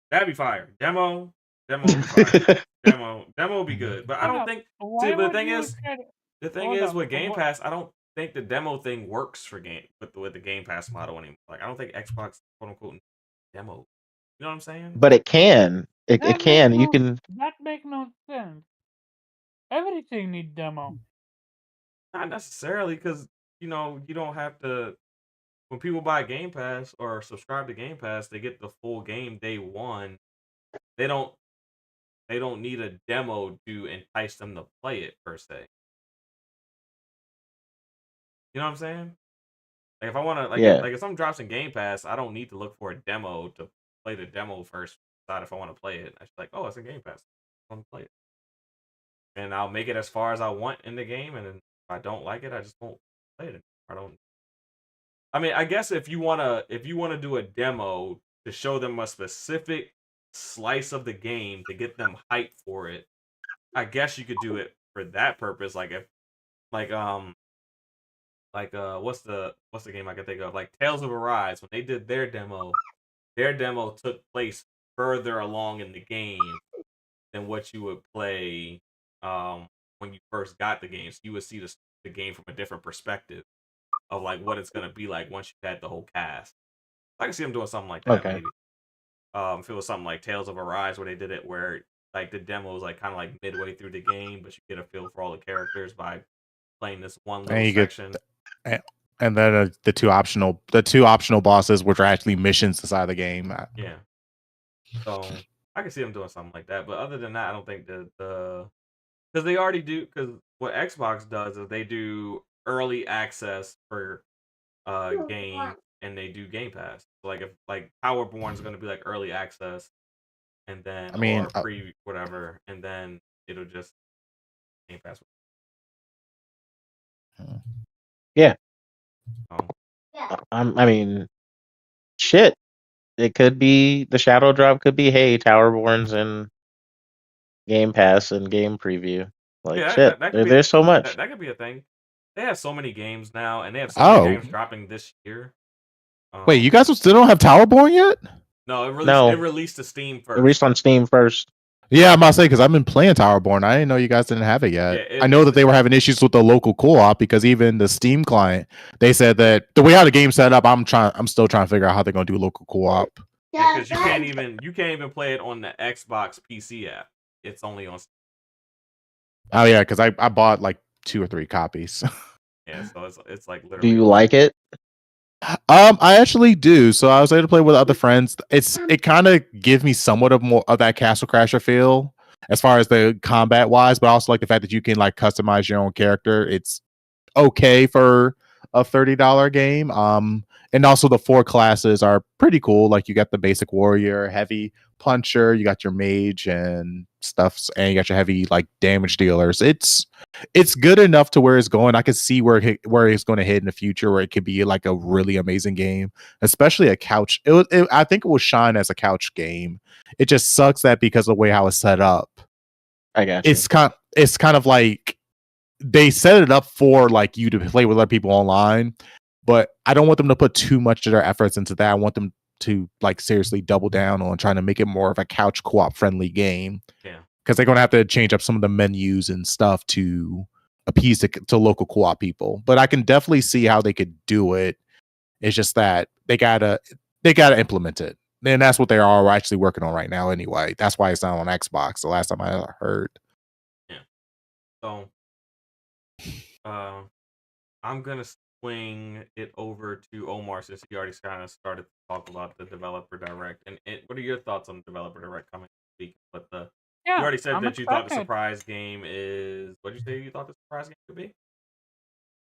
That'd be fire. Demo would be fire. Demo would be good. But I Hold don't up. think. See, Why but would you share? the thing Hold is up. with Game Pass, I don't think the demo thing works for game with the Game Pass model anymore. Like I don't think Xbox quote unquote demo. You know what I'm saying? But it can. It That make can. You no. can. That make no sense. Everything need demo. Not necessarily, because you don't have to. When people buy Game Pass or subscribe to Game Pass, they get the full game day one. They don't need a demo to entice them to play it per se. You know what I'm saying? Like if I want to, Yeah. if something drops in Game Pass, I don't need to look for a demo to play the demo first decide if I want to play it. I just like, oh, it's a Game Pass. I want to play it, and I'll make it as far as I want in the game. And then if I don't like it, I just won't play it. I don't. I mean, I guess if you wanna do a demo to show them a specific slice of the game to get them hyped for it, I guess you could do it for that purpose. Like if like what's the game I can think of? Like Tales of Arise, when they did their demo took place further along in the game than what you would play when you first got the game. So you would see the game from a different perspective of like what it's gonna be like once you had the whole cast. I can see them doing something like that maybe. If it was something like Tales of Arise where they did it where like the demo was like kind of like midway through the game, but you get a feel for all the characters by playing this one little section. And then the two optional bosses, which are actually missions inside the game. Yeah. So I can see them doing something like that, but other than that, I don't think the because they already do. Because what Xbox does is they do early access for games, and they do Game Pass. So like if like Powerborn is going to be like early access, and then or pre whatever, and then it'll just Game Pass. Yeah. I mean, shit. It could be the Shadow Drop. Could be hey, Towerborn's in Game Pass and Game Preview. Like Yeah, shit. There's so much. That could be a thing. They have so many games now, and they have so many games dropping this year. Wait, you guys still don't have Towerborn yet? No, it released to Steam first. It released on Steam first. Yeah, I'm about to say, because I've been playing Towerborn. I didn't know you guys didn't have it yet. Yeah, I know that they were having issues with the local co-op because even the Steam client, they said that the way how the game's set up, I'm still trying to figure out how they're gonna do local co-op. Yeah, because you can't even play it on the Xbox PC app. It's only on Steam. Oh yeah, because I bought like 2 or 3 copies. Yeah, so it's like literally. Do you like it? I actually do. So I was able to play with other friends. It kind of gives me somewhat of more of that Castle Crasher feel as far as the combat wise, but also like the fact that you can like customize your own character. It's okay for a $30 game. And also the 4 classes are pretty cool. Like you got the basic warrior, heavy puncher, you got your mage and stuff, and you got your heavy like damage dealers. It's good enough to where it's going. I can see where it's going to hit in the future, where it could be like a really amazing game, especially a couch. I think it will shine as a couch game. It just sucks that because of the way how it's set up. I got you. It's kind of like they set it up for like you to play with other people online, but I don't want them to put too much of their efforts into that. I want them to like seriously double down on trying to make it more of a couch co-op friendly game. Yeah. Because they're going to have to change up some of the menus and stuff to appease to local co-op people. But I can definitely see how they could do it. It's just that they gotta implement it, and that's what they are actually working on right now. Anyway, that's why it's not on Xbox. The last time I heard. Yeah. So, I'm gonna swing it over to Omar since he already kind of started to talk about the developer direct. And what are your thoughts on the developer direct coming this week? But you already said that you thought the surprise game is. What did you say you thought the surprise game could be?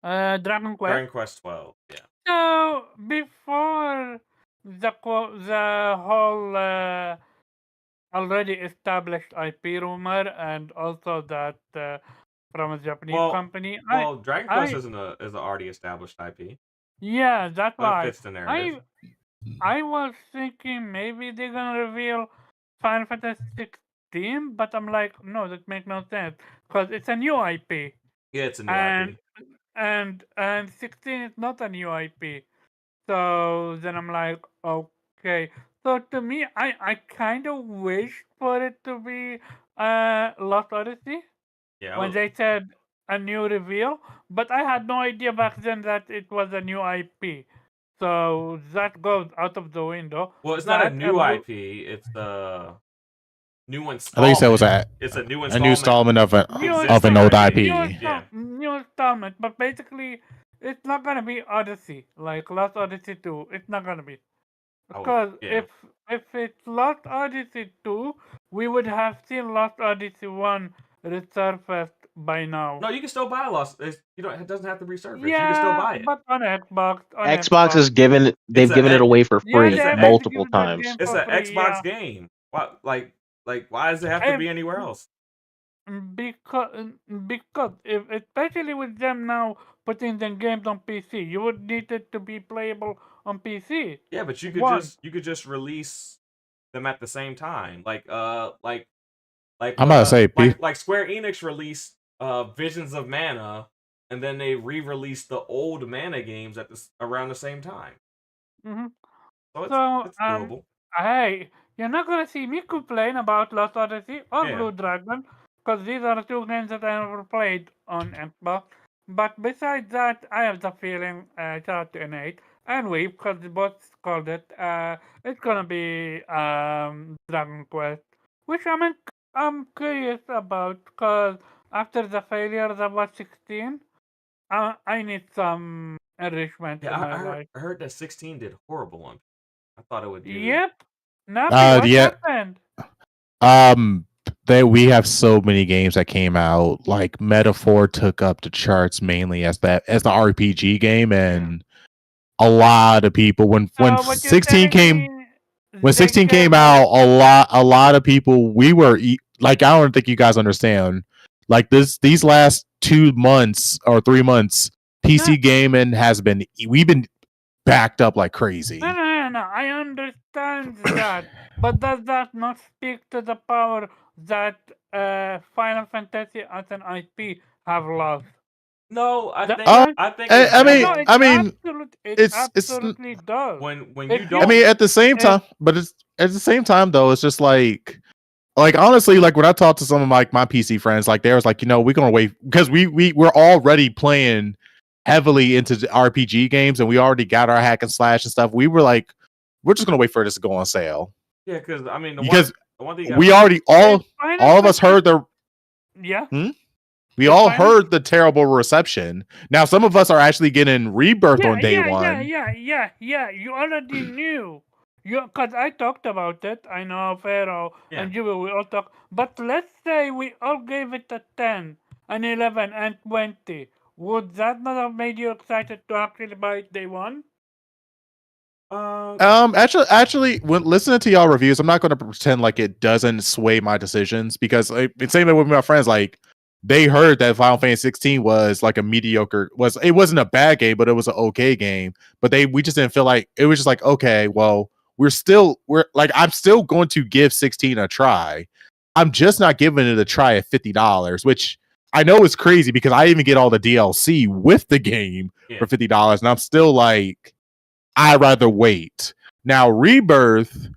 Dragon Quest. Dragon Quest 12. Yeah. So before the whole already established IP rumor, and also that from a Japanese company. Well, Dragon Quest is an already established IP. Yeah, that's why. It fits the narrative. I was thinking maybe they're gonna reveal Final Fantasy 16, but I'm like, no, that makes no sense because it's a new IP. Yeah, it's a new IP. And 16 is not a new IP. So then I'm like, okay. So to me, I kind of wish for it to be Lost Odyssey. Yeah. When they said a new reveal, but I had no idea back then that it was a new IP. So that goes out of the window. Well, it's not a new IP. It's a new installment. I think you said it was it's a new installment of an old IP. New installment, but basically, it's not gonna be Odyssey like Lost Odyssey 2. It's not gonna be because if it's Lost Odyssey 2, we would have seen Lost Odyssey 1 resurfaced by now. No, you can still buy Lost. It doesn't have to resurface. Yeah, you can still buy it. But on Xbox, Xbox has given it away for free multiple times. It's an Xbox game. Why does it have to be anywhere else? Because if especially with them now putting the games on PC, you would need it to be playable on PC. Yeah, but you could just release them at the same time. I'm about to say, P. Like Square Enix released Visions of Mana, and then they re-released the old Mana games around the same time. Mm-hmm. So So it's doable. hey, you're not gonna see me complain about Lost Odyssey or Yeah. Blue Dragon, because these are the two games that I never played on Xbox. But besides that, I have the feeling, shout out to Innate and we, because they both called it, it's gonna be Dragon Quest, which I'm curious about, because after the failures of what 16, I need some enrichment in my life. I heard that 16 did horrible on. I thought it would do. Yep. Nappy, what Yeah. happened? We have so many games that came out. Like Metaphor took up the charts mainly as the RPG game, and a lot of people when What you're 16 telling came me, when they 16 care came more. out, a lot of people we were like, I don't think you guys understand. Like these last 2 months or 3 months, PC gaming we've been backed up like crazy. No, I understand that, but does that not speak to the power that Final Fantasy as an IP have lost? No, I think it absolutely does. when If you you- don't. I mean, at the same if- time, but it's at the same time though, it's just like honestly, like when I talked to some of my PC friends, like they was like, we're gonna wait because we're already playing heavily into the RPG games and we already got our hack and slash and stuff. We were like, we're just gonna wait for this to go on sale. Yeah, because I mean, because the one thing we already all of us heard the yeah. We all heard the terrible reception. Now some of us are actually getting Rebirth on day one. Yeah. You already knew. Because I talked about it. I know Pharaoh and you we all talk. But let's say we all gave it a 10, an 11, and 20. Would that not have made you excited to actually buy it day one? Actually, when listening to y'all reviews, I'm not going to pretend like it doesn't sway my decisions because it's same with my friends. Like they heard that Final Fantasy 16 was like a mediocre. It wasn't a bad game, but it was an okay game. But we just didn't feel like it was just like okay, well, we're like I'm still going to give 16 a try. I'm just not giving it a try at $50, which I know is crazy because I even get all the DLC with the game for $50, and I'm still like, I'd rather wait. Now, Rebirth,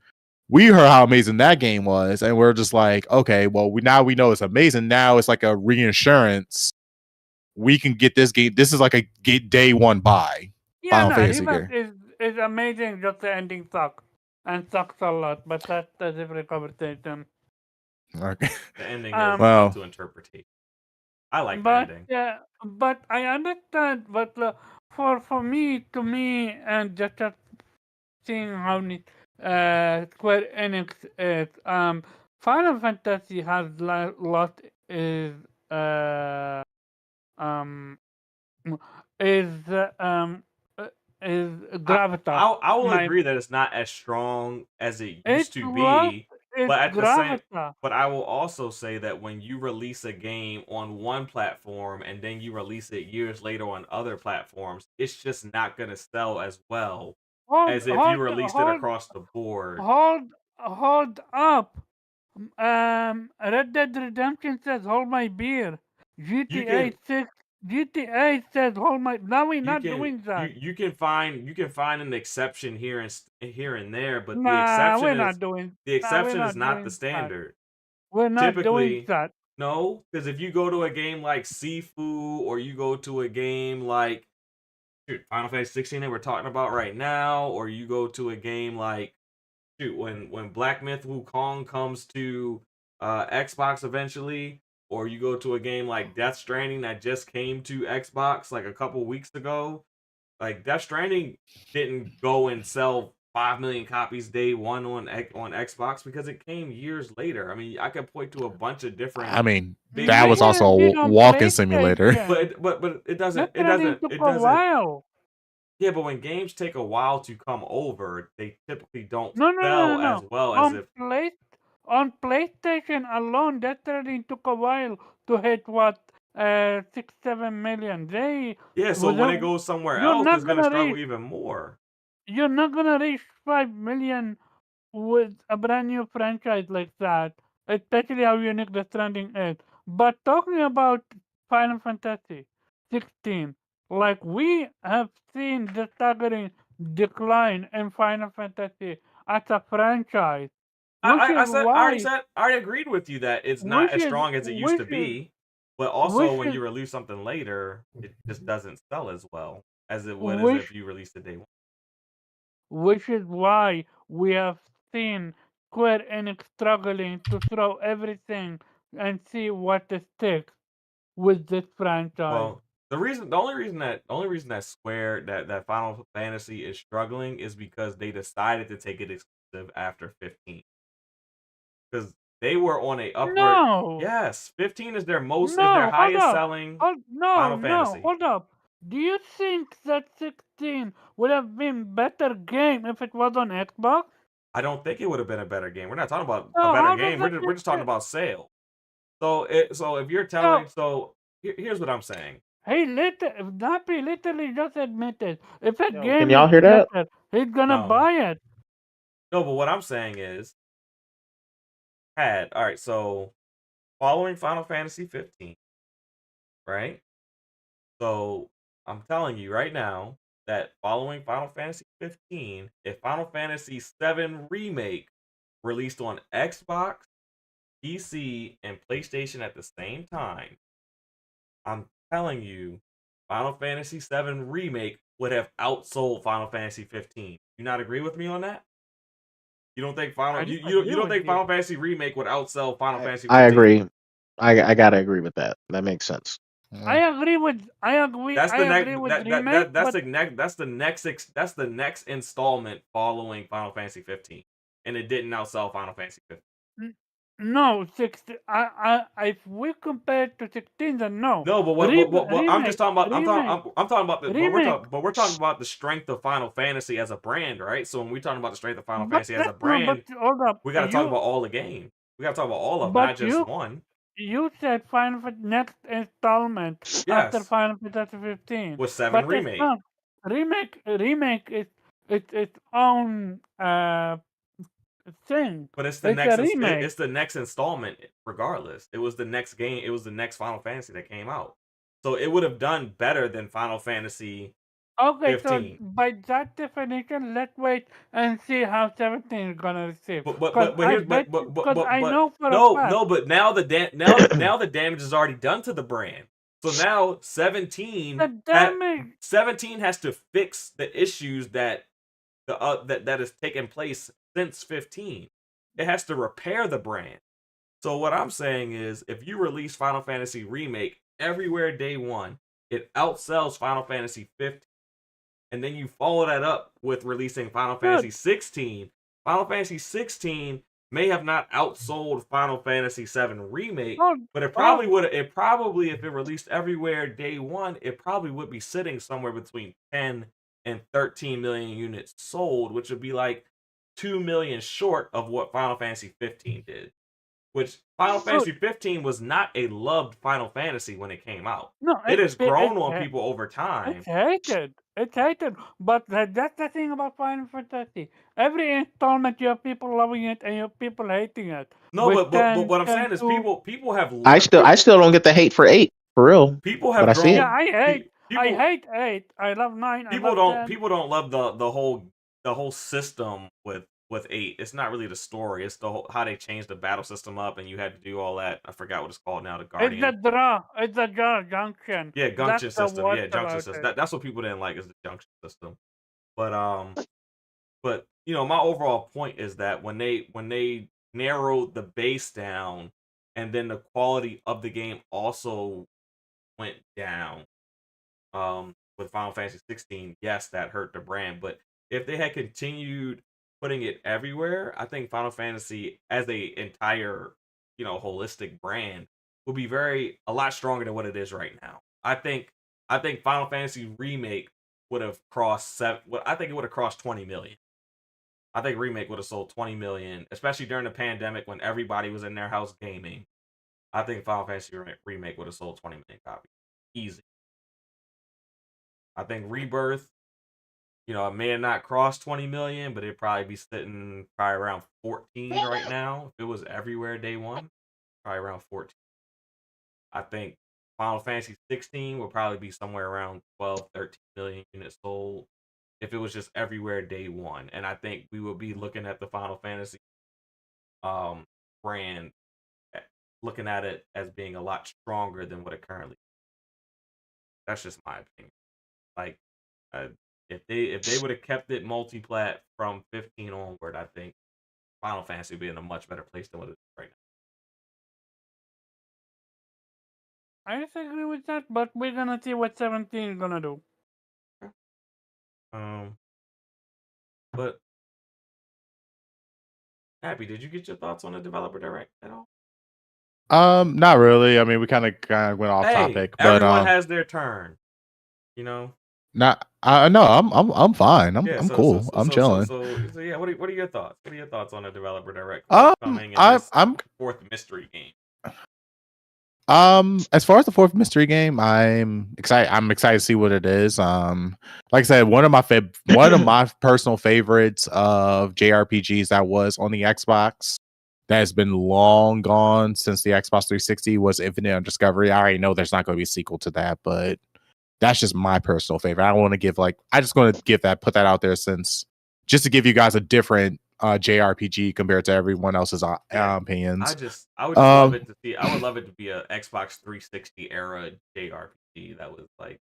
we heard how amazing that game was, and we're just like, okay, well, we know it's amazing. Now it's like a reinsurance. We can get this game. This is like a day one buy. Yeah, Rebirth is amazing. Just the ending sucks and sucks a lot, but that's a different conversation. Okay. The ending is up to interpretation. I like the ending. Yeah, but I understand. But for me, and just seeing how Square Enix is, Final Fantasy has lost is gravitas. I will agree that it's not as strong as it used to be. But at the same, but I will also say that when you release a game on one platform and then you release it years later on other platforms, it's just not going to sell as well as if you released it across the board. Hold up. Red Dead Redemption says hold my beer. GTA says hold my. Now we're not doing that. You can find an exception here and there, but the exception is not the standard. We're not doing that. No, because if you go to a game like Sifu or you go to a game like Final Fantasy 16 that we're talking about right now, or you go to a game like when Black Myth Wukong comes to Xbox eventually, or you go to a game like Death Stranding that just came to Xbox like a couple weeks ago. Like Death Stranding didn't go and sell 5 million copies day one on Xbox because it came years later. I mean, I could point to a bunch of different. I mean, that was also a walking simulator. But it doesn't. While. Yeah, but when games take a while to come over, they typically don't sell as well as if. On PlayStation alone, that trading took a while to hit what 6-7 million. They Yeah, so was when a, it goes somewhere you're else, not it's gonna gonna struggle reach even more. you're not gonna reach 5 million with a brand new franchise like that, especially how unique the Stranding is. But talking about Final Fantasy 16, like we have seen the staggering decline in Final Fantasy as a franchise, which is why, I already agreed with you that it's not which as is, strong as it used to which is, be, but also which when is, you release something later, it just doesn't sell as well as it would as if which, you released it day one. which is why we have seen Square Enix struggling to throw everything and see what sticks with this franchise. Well, the only reason that Square that Final Fantasy is struggling is because they decided to take it exclusive after 15. Because they were on a upward. No, Yes, 15 is their no, hold highest up, selling no, Final no, Fantasy. hold up. Do you think that 16 would have been better game if it was on Xbox? I don't think it would have been a better game. We're not talking about So a better how does game. that We're just talking fit? about sale. So if you're So telling here's what I'm saying. Nappy literally just admitted if a Yo, can game y'all is hear that? better, he's gonna No. buy it. No, but what I'm saying is all right, so following Final Fantasy 15, right? So I'm telling you right now that following Final Fantasy 15, if Final Fantasy 7 Remake released on Xbox, PC, and PlayStation at the same time, I'm telling you, Final Fantasy 7 Remake would have outsold Final Fantasy 15. You not agree with me on that? You don't think I disagree don't with think you. Final Fantasy Remake would outsell Final Fantasy I 15? agree. I gotta agree with that. That makes sense. I agree with That's the next remake, but that's the next installment following Final Fantasy 15, and it didn't outsell Final Fantasy 15. n- no 16. If we compare it to 16, then no. No, but I'm just Remake, talking about remake, I'm talking about remake. but we're talking about the strength of Final Fantasy as a brand, right? So when we're talking about the strength of Final But Fantasy as a that no, but brand, hold up. we got to talk about all the games. We got to talk about all of them, But not just one. you said next installment after Yes, Final Fantasy 15, with 7 but it's remake. not. Remake is its own thing. But it's It's a remake. it's the next installment regardless. It was the next game, it was the next Final Fantasy that came out. So it would have done better than Final Fantasy Okay, so 15. by that definition, let's wait and see how 17 is gonna receive. Cause But I here's bet you, cause I but know for a fact no, but now the damage is already done to the brand. So now the damage. 17 has to fix the issues that has taken place since 15. It has to repair the brand. So what I'm saying is, if you release Final Fantasy Remake everywhere day one, it outsells Final Fantasy 15, and then you follow that up with releasing Final Fantasy Good. 16. Final Fantasy 16 may have not outsold Final Fantasy 7 Remake, Oh, but it oh, probably would. It probably, if it released everywhere day one, it probably would be sitting somewhere between 10 and 13 million units sold, which would be like 2 million short of what Final Fantasy 15 did. Which Final good. Fantasy 15 was not a loved Final Fantasy when it came out. No, It has grown on people over time. it's hated. It's hated. But that's the thing about Final Fantasy. Every installment, you have people loving it and you have people hating it. No, With but 10, what I'm 10 saying is to I still don't get the hate for 8 for real, people but have I see yeah, it. grown I people hate 8. I love 9. I love 10. people don't love the whole system with 8. It's not really the story. It's the whole, how they changed the battle system up and you had to do all that. I forgot what it's called now, the It's the Guardian. draw. It's the draw junction. Yeah, That's junction the system. worst Yeah, junction about system. it. That's what people didn't like is the junction system. But my overall point is that when they narrowed the base down and then the quality of the game also went down with Final Fantasy 16, yes, that hurt the brand. But if they had continued putting it everywhere, I think Final Fantasy as a entire, holistic brand would be a lot stronger than what it is right now. I think Final Fantasy Remake would have crossed I think it would have crossed 20 million. I think Remake would have sold 20 million, especially during the pandemic when everybody was in their house gaming. I think Final Fantasy Remake would have sold 20 million copies. Easy. I think Rebirth, it may have not crossed 20 million, but it'd probably be sitting probably around 14 right now. If it was everywhere day one, probably around 14. I think Final Fantasy 16 will probably be somewhere around 12, 13 million units sold if it was just everywhere day one. And I think we will be looking at the Final Fantasy brand, looking at it as being a lot stronger than what it currently is. That's just my opinion. Like, if they would have kept it multi-plat from 15 onward, I think Final Fantasy would be in a much better place than what it is right I disagree with that, but we're gonna see what 17 is gonna do. now. But Happy, did you get your thoughts on the developer direct at all? Not really. I mean, we kind of went off Hey, topic, but everyone has their turn. not. No, I'm fine. I'm Yeah. I'm So cool. I'm chilling. yeah. What are your thoughts? What are your thoughts on the developer direct coming in I'm this I'm fourth mystery game? As far as the fourth mystery game, I'm excited. I'm excited to see what it is. Like I said, one of my personal favorites of JRPGs that was on the Xbox that has been long gone since the Xbox 360 was Infinite Discovery. I already know there's not going to be a sequel to that, but that's just my personal favorite. I want to give I just going to put that out there since just to give you guys a different JRPG compared to everyone else's opinions. I would just love it to see. I would love it to be a Xbox 360 era JRPG that was like.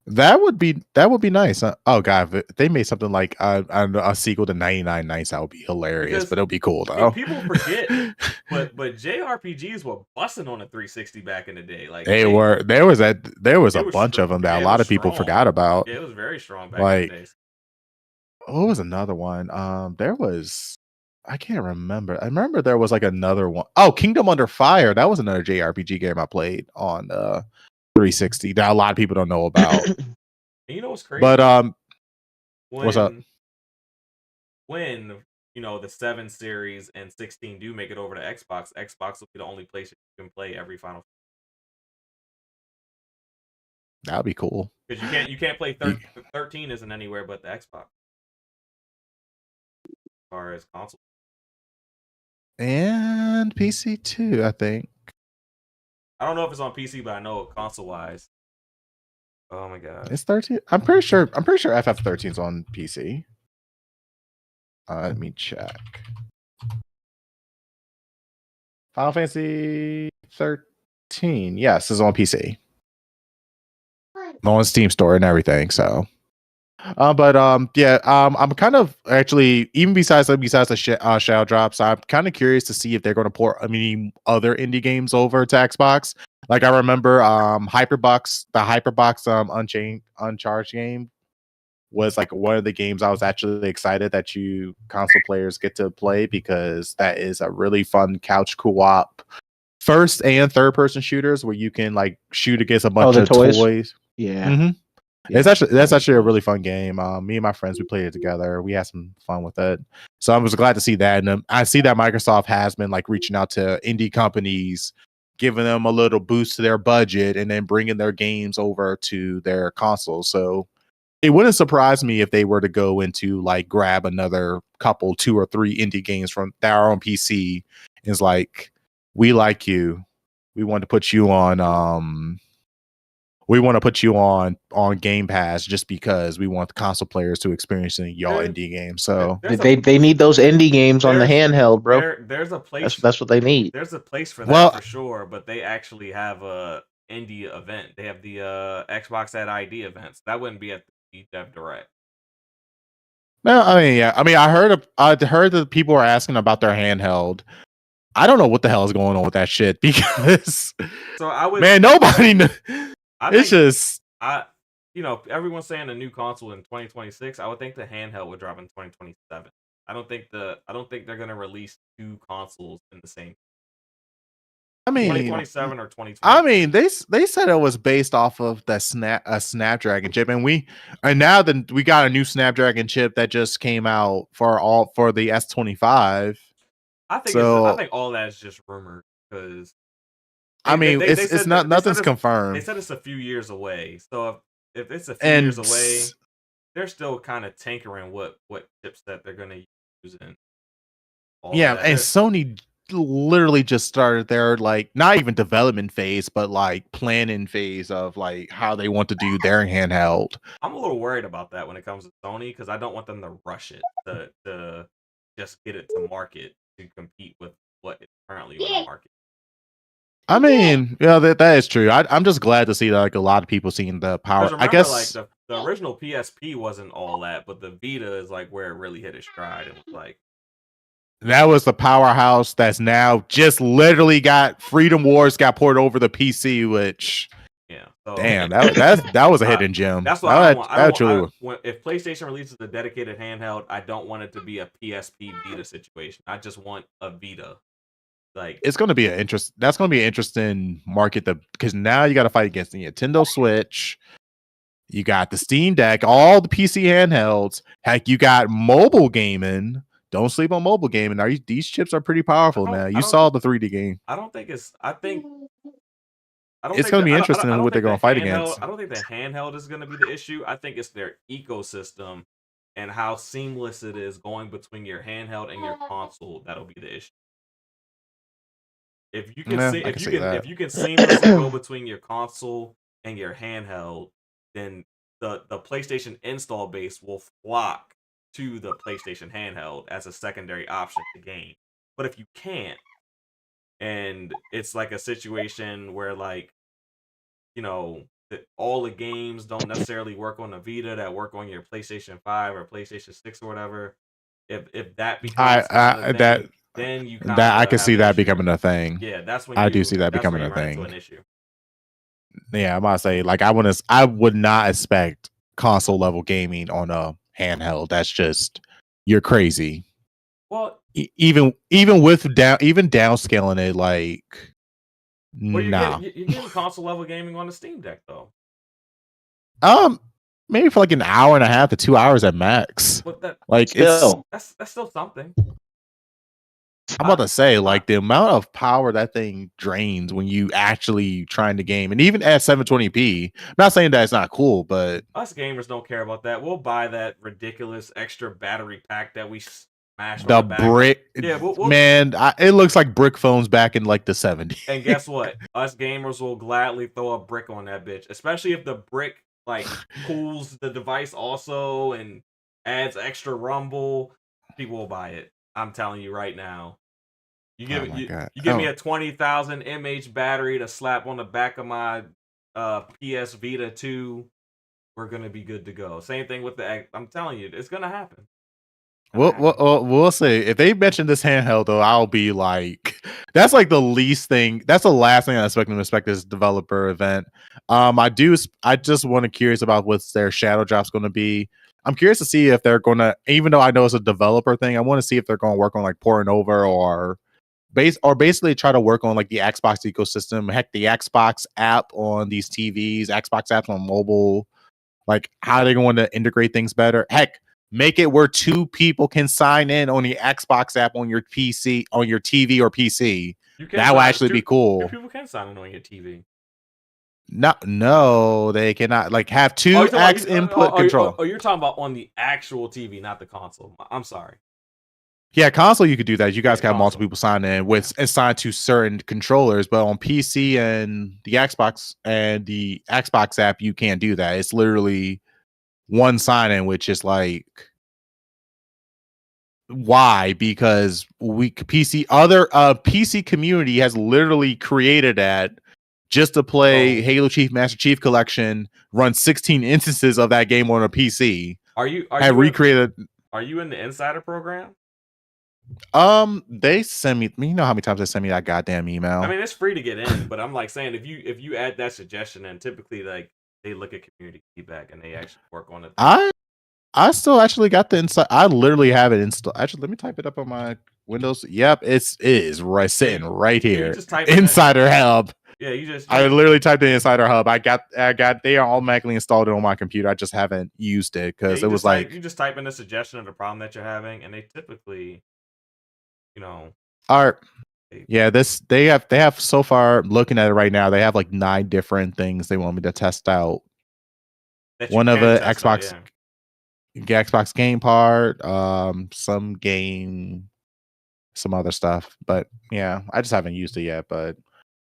That would be nice. Oh god, if they made something like a sequel to 99 Nights, that would be hilarious. But it'll be cool though. People forget, but JRPGs were busting on a 360 back in the day. Like they were. There was a bunch of them that a lot of people forgot about. Yeah, it was very strong back in the days. What was another one? There was. I can't remember. I remember there was like another one. Oh, Kingdom Under Fire. That was another JRPG game I played on 360 that a lot of people don't know about. And you know what's crazy? But what's up? When the 7 series and 16 do make it over to Xbox, Xbox will be the only place you can play every Final. That'd be cool. Because you can't play 13 isn't anywhere but the Xbox. As far as console. And PC too, I think. I don't know if it's on PC, but I know console wise. Oh my god. It's 13. I'm pretty sure FF13 is on PC. Let me check. Final Fantasy 13. Yes, is on PC. On Steam store and everything, so I'm kind of actually, even besides the Shadow drops, I'm kind of curious to see if they're going to port other indie games over to Xbox. Like I remember the Hyperbox Uncharged game was like one of the games I was actually excited that you console players get to play because that is a really fun couch co-op first and third person shooters where you can like shoot against a bunch of toys. Yeah. Mm-hmm. Yeah, that's actually a really fun game. Me and my friends, we played it together. We had some fun with it. So I was glad to see that. And I see that Microsoft has been like reaching out to indie companies, giving them a little boost to their budget, and then bringing their games over to their consoles. So it wouldn't surprise me if they were to go into like grab another couple, 2 or 3 indie games from that are on PC. And it's like, we like you. We want to put you on Game Pass just because we want the console players to experience y'all indie games. So they need those indie games on the handheld, bro. There's a place. That's what they need. There's a place for that for sure, but they actually have a indie event. They have the Xbox at ID events. That wouldn't be at the Dev Direct. No, I mean, yeah. I mean, I heard that people are asking about their handheld. I don't know what the hell is going on with that shit because nobody knows. Everyone's saying a new console in 2026. I would think the handheld would drop in 2027. I don't think they're gonna release 2 consoles in the same. I mean, 2027 or 2020. I mean, they said it was based off of a Snapdragon chip, and we got a new Snapdragon chip that just came out for the S25. I think So all that is just rumored because I mean, they it's said not nothing's They confirmed. said it's a few years away. So if it's a few And years away, they're still kind of tinkering what chipset they're gonna use and all yeah, of that. and Sony literally just started their like not even development phase, but like planning phase of like how they want to do their handheld. I'm a little worried about that when it comes to Sony because I don't want them to rush it to just get it to market to compete with what is currently on the market. I mean, yeah, that is true. I'm just glad to see like a lot of people seeing the power. Remember, I guess like the original PSP wasn't all that, but the Vita is like where it really hit its stride. It was like that was the powerhouse that's now just literally got Freedom Wars got ported over the PC, which yeah. So, damn, that was a hidden gem. That's what I don't want. If PlayStation releases a dedicated handheld, I don't want it to be a PSP Vita situation. I just want a Vita. Like it's going to be that's going to be an interesting market because now you got to fight against the Nintendo Switch. You got the Steam Deck, all the PC handhelds. Heck, you got mobile gaming. Don't sleep on mobile gaming. These chips are pretty powerful now. You saw the 3D game. I don't think it's. It's going to be interesting in what they're going to fight against. I don't think the handheld is going to be the issue. I think it's their ecosystem and how seamless it is going between your handheld and your console. That'll be the issue. If you can if you can seamlessly go between your console and your handheld, then the PlayStation install base will flock to the PlayStation handheld as a secondary option to game. But if you can't, and it's like a situation where like, you know, that all the games don't necessarily work on the Vita that work on your PlayStation 5 or PlayStation 6 or whatever, if that becomes then you I can see that becoming a thing. Yeah, that's when I do see that becoming a thing. An issue. Yeah, I'm gonna say like I would not expect console level gaming on a handheld. That's just you're crazy. Well, even with downscaling it, like you're getting console level gaming on the Steam Deck though. Maybe for like an hour and a half to 2 hours at max. Like that's still something. I'm about to say, like, the amount of power that thing drains when you actually trying to game, and even at 720p. I'm not saying that it's not cool, but us gamers don't care about that. We'll buy that ridiculous extra battery pack that we smash. The brick, man, it looks like brick phones back in like the 70s. And guess what? Us gamers will gladly throw a brick on that bitch, especially if the brick like cools the device also and adds extra rumble. People will buy it. I'm telling you right now. You give me a 20,000 mAh battery to slap on the back of my PS Vita 2, we're gonna be good to go. Same thing with I'm telling you, it's gonna happen. We'll see. If they mention this handheld though, I'll be like, that's like the least thing. That's the last thing I expect them to expect this developer event. I just want to curious about what their shadow drop's going to be. I'm curious to see if they're going to, even though I know it's a developer thing, I want to see if they're going to work on like porting over or basically try to work on like the Xbox ecosystem. Heck, the Xbox app on these TVs, Xbox apps on mobile. Like, how are they going to integrate things better? Heck, make it where two people can sign in on the Xbox app on your PC, on your TV or PC. That will actually be cool. Two people can sign in on your TV. No, they cannot. Like have two X input control. Oh, you're talking about on the actual TV, not the console. I'm sorry. Yeah, console you could do that. You guys got multiple people sign in with assigned to certain controllers, but on PC and the Xbox app, you can't do that. It's literally one sign in, which is like why? Because PC community has literally created that just to play Halo Chief Master Chief Collection, run 16 instances of that game on a PC. Are you in the Insider program? They send me. You know how many times they send me that goddamn email? I mean, it's free to get in, but I'm like saying if you add that suggestion, and typically like they look at community feedback and they actually work on it. I still actually got the inside. I literally have it installed. Actually, let me type it up on my Windows. Yep, it is right sitting right you here. just type in Insider Hub. Yeah, you just. I literally typed in Insider Hub. I got. They are automatically installed it on my computer. I just haven't used it because it was like you just type in a suggestion of the problem that you're having, and they typically, are. Yeah, they have so far, looking at it right now, they have like 9 different things they want me to test out. One of the Xbox, Xbox game part, some other stuff, but yeah, I just haven't used it yet. But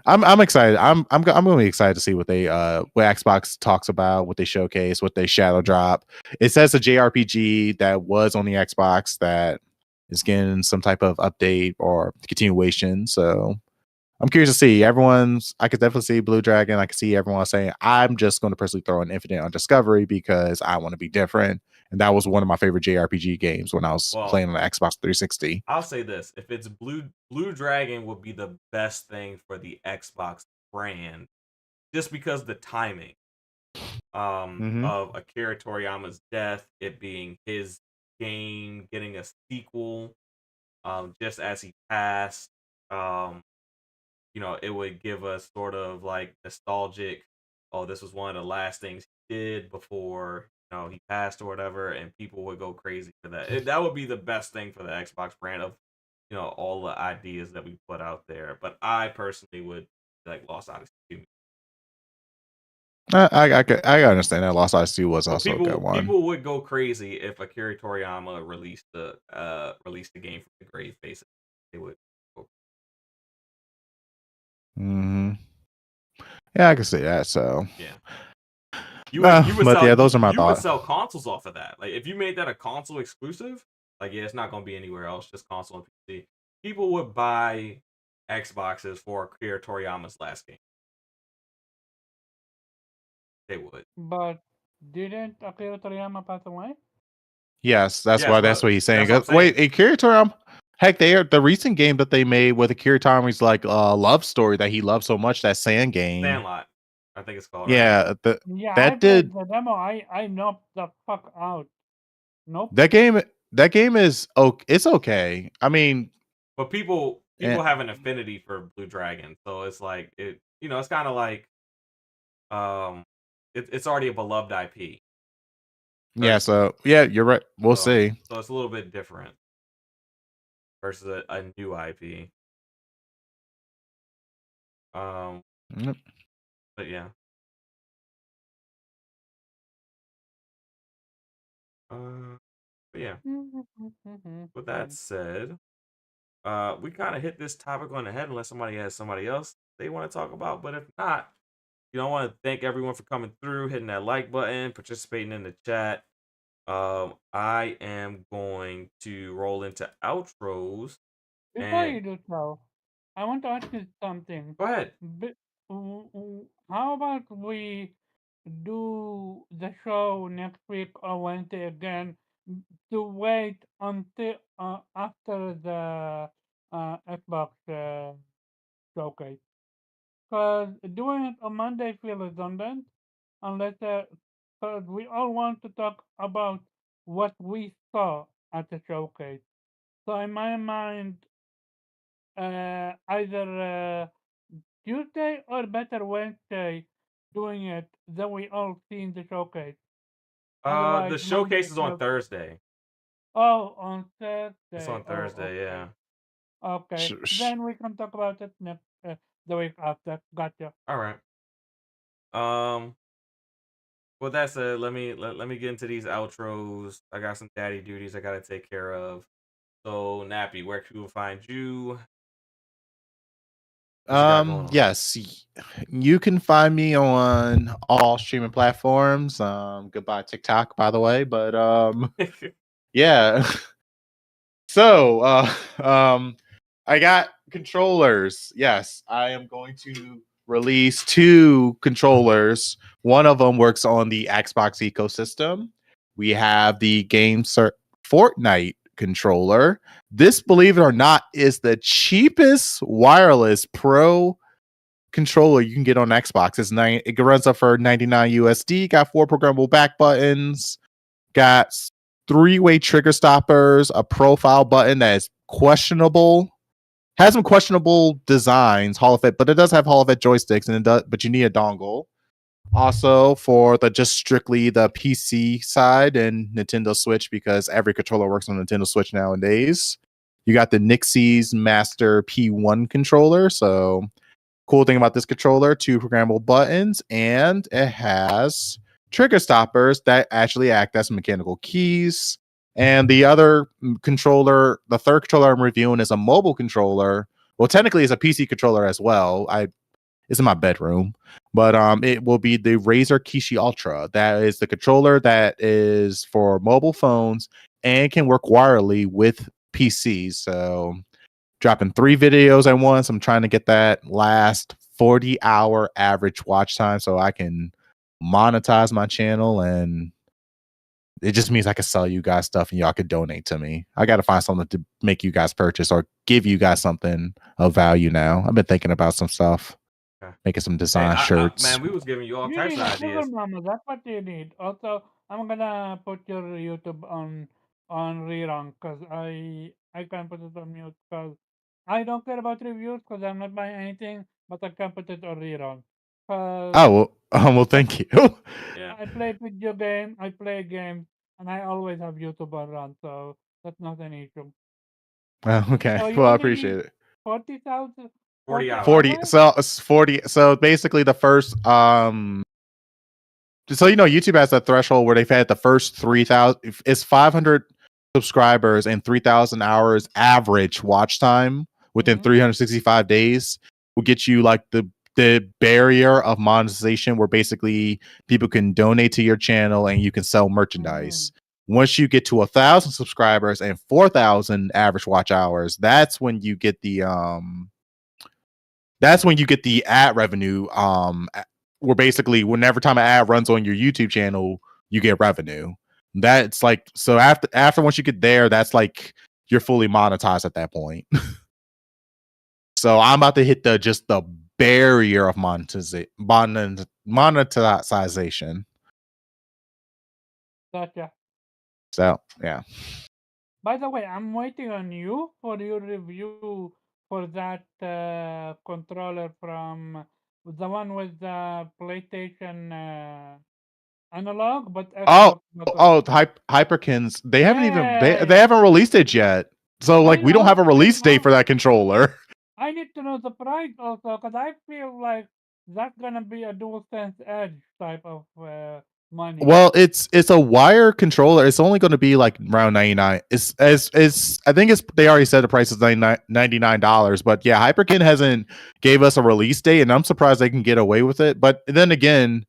I'm excited. I'm gonna be excited to see what what Xbox talks about, what they showcase, what they shadow drop. It says a JRPG that was on the Xbox that is getting some type of update or continuation. So I'm curious to see. I could definitely see Blue Dragon. I could see everyone saying, I'm just going to personally throw an Infinite on Discovery because I want to be different. And that was one of my favorite JRPG games when I was playing on the Xbox 360. I'll say this. If it's Blue Dragon would be the best thing for the Xbox brand, just because the timing of Akira Toriyama's death, it being his game, getting a sequel just as he passed. It would give us sort of like nostalgic, oh, this was one of the last things he did before he passed or whatever, and people would go crazy for that. That would be the best thing for the Xbox brand of all the ideas that we put out there. But I personally would like Lost Odyssey. I understand that Lost Odyssey was also a good one. People would go crazy if Akira Toriyama released the game from the grave. Basically, they would. Yeah, I can see that. So yeah, you would those are my thoughts. You would sell consoles off of that. Like if you made that a console exclusive, like it's not going to be anywhere else, just console and PC. People would buy Xboxes for Akira Toriyama's last game. They would. But didn't Akira Toriyama pass away? Yes, that's what he's saying. Wait, Akira Toriyama. Heck, the recent game that they made with Akira Toriyama's like love story that he loved so much, that Sand game. Sandlot, I think it's called. Yeah, right? I did the demo. I knocked the fuck out. Nope. That game is it's okay. I mean, but people have an affinity for Blue Dragon, so it's like it's kind of like it's already a beloved IP. Yeah, so yeah, you're right. We'll see. So it's a little bit different versus a new IP. But yeah. But yeah. With that said, we kind of hit this topic on the head unless somebody has somebody else they want to talk about. But if not, I want to thank everyone for coming through, hitting that like button, participating in the chat. I am going to roll into outros. Before you do so, I want to ask you something. Go ahead. How about we do the show next week or Wednesday again to wait until after the Xbox showcase? Because doing it on Monday feels redundant unless because we all want to talk about what we saw at the showcase. So in my mind, either Tuesday or better Wednesday doing it than we all see in the showcase. The showcase is on Thursday. Oh, on Thursday. It's on Thursday, yeah. Okay, then we can talk about it next the week after. Gotcha. All right. Well, that said, let me get into these outros. I got some daddy duties I gotta take care of. So, Nappy, where can people find you? Yes, you can find me on all streaming platforms. Goodbye TikTok, by the way, but yeah. So, I got controllers. Yes, I am going to release 2 controllers. One of them works on the Xbox ecosystem. We have the Fortnite controller. This, believe it or not, is the cheapest wireless pro controller you can get on Xbox. It runs up for $99 USD. Got 4 programmable back buttons. Got 3-way trigger stoppers, a profile button that is questionable. Has some questionable designs, Hall of Fame, but it does have Hall of Fame joysticks, and it does, but you need a dongle. Also, for the just strictly the PC side and Nintendo Switch, because every controller works on Nintendo Switch nowadays. You got the Nixie's Master P1 controller. So, cool thing about this controller: 2 programmable buttons, and it has trigger stoppers that actually act as mechanical keys. And the other controller, the third controller I'm reviewing, is a mobile controller. Well, technically, it's a PC controller as well. It's in my bedroom, but it will be the Razer Kishi Ultra. That is the controller that is for mobile phones and can work wirely with PCs. So, dropping 3 videos at once. I'm trying to get that last 40-hour average watch time so I can monetize my channel, and it just means I can sell you guys stuff and y'all could donate to me. I got to find something to make you guys purchase or give you guys something of value now. I've been thinking about some stuff, making some design shirts. Man, we was giving you all You types need of a ideas. sugar mama. That's what you need. Also, I'm gonna put your YouTube on rerun because I can't put it on mute because I don't care about reviews because I'm not buying anything, but I can put it on rerun. Oh well, thank you. Yeah. I play video game, I play games, and I always have YouTube on run, so that's not an issue. Okay, So you well, I only appreciate need it. 40,000, 40 hours. 40. So it's 40. So basically, the first so YouTube has a threshold where they've had the first 3,000. It's 500 subscribers and 3,000 hours average watch time within 365 days will get you like the barrier of monetization, where basically people can donate to your channel and you can sell merchandise. Once you get to 1,000 subscribers and 4,000 average watch hours, that's when you get the ad revenue. Where basically whenever time an ad runs on your YouTube channel, you get revenue. That's like, so after once you get there, that's like you're fully monetized at that point. So I'm about to hit the barrier of monetization. Gotcha. So yeah. By the way, I'm waiting on you for your review for that controller from the one with the PlayStation analog, but Xbox button. Hyperkins. They haven't even they Yay! haven't released it yet. So I like we don't know, have a release date for that controller. I need to know the price also, because I feel like that's gonna be a DualSense Edge type of money. Well, it's a wire controller. It's only going to be like around 99. It's I think they already said the price is $99. But yeah, Hyperkin hasn't gave us a release date, and I'm surprised they can get away with it. But then again,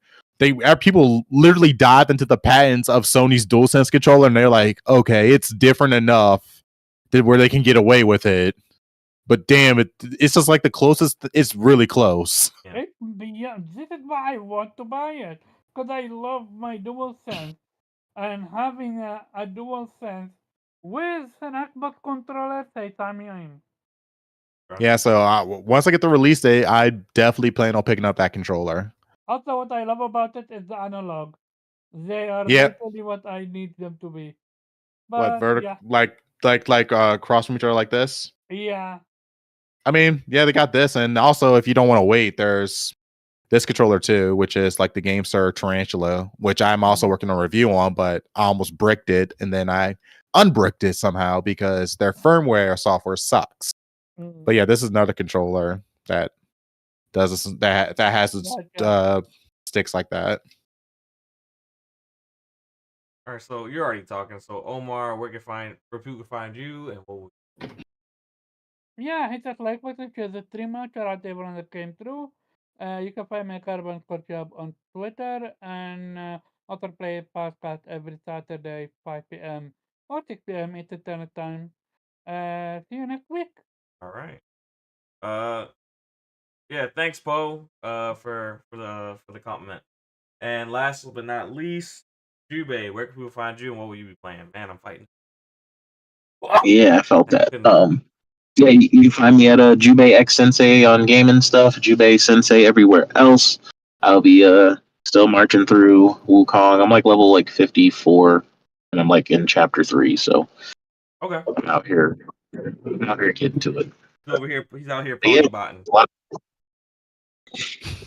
people literally dive into the patents of Sony's DualSense controller, and they're like, okay, it's different enough that where they can get away with it. But damn, it's just like the closest. It's really close. It's beyond. This is why I want to buy it, because I love my DualSense, and having a DualSense with an Xbox controller, say time in. Yeah, so once I get the release date, I definitely plan on picking up that controller. Also, what I love about it is the analog. They are Yeah. literally what I need them to be. What But vertical, yeah, like cross controller like this? yeah. I mean, yeah, they got this, and also if you don't want to wait, there's this controller too, which is like the GameSir Tarantula, which I'm also working on a review on, but I almost bricked it, and then I unbricked it somehow because their firmware software sucks. But yeah, this is another controller that does this, that has its sticks like that. All right, so you're already talking. So Omar, where people can find you, and what? Yeah, hit that like button, share the stream out, shout out to everyone that came through. You can find my Carbon Squad Job on Twitter, and also play podcast every Saturday, 5 p.m. or 6 p.m. Eastern Standard Time. See you next week. All right. Yeah, thanks, Poe, for the compliment. And last but not least, Jubei, where can people find you, and what will you be playing? Man, I'm fighting. Yeah, I felt that. Yeah, you can find me at Jubei X Sensei on gaming stuff, Jubei Sensei everywhere else. I'll be still marching through Wukong. I'm like level 54, and I'm like in chapter 3, so okay, I'm out here I'm out here getting to it. He's out here But yeah, pony botting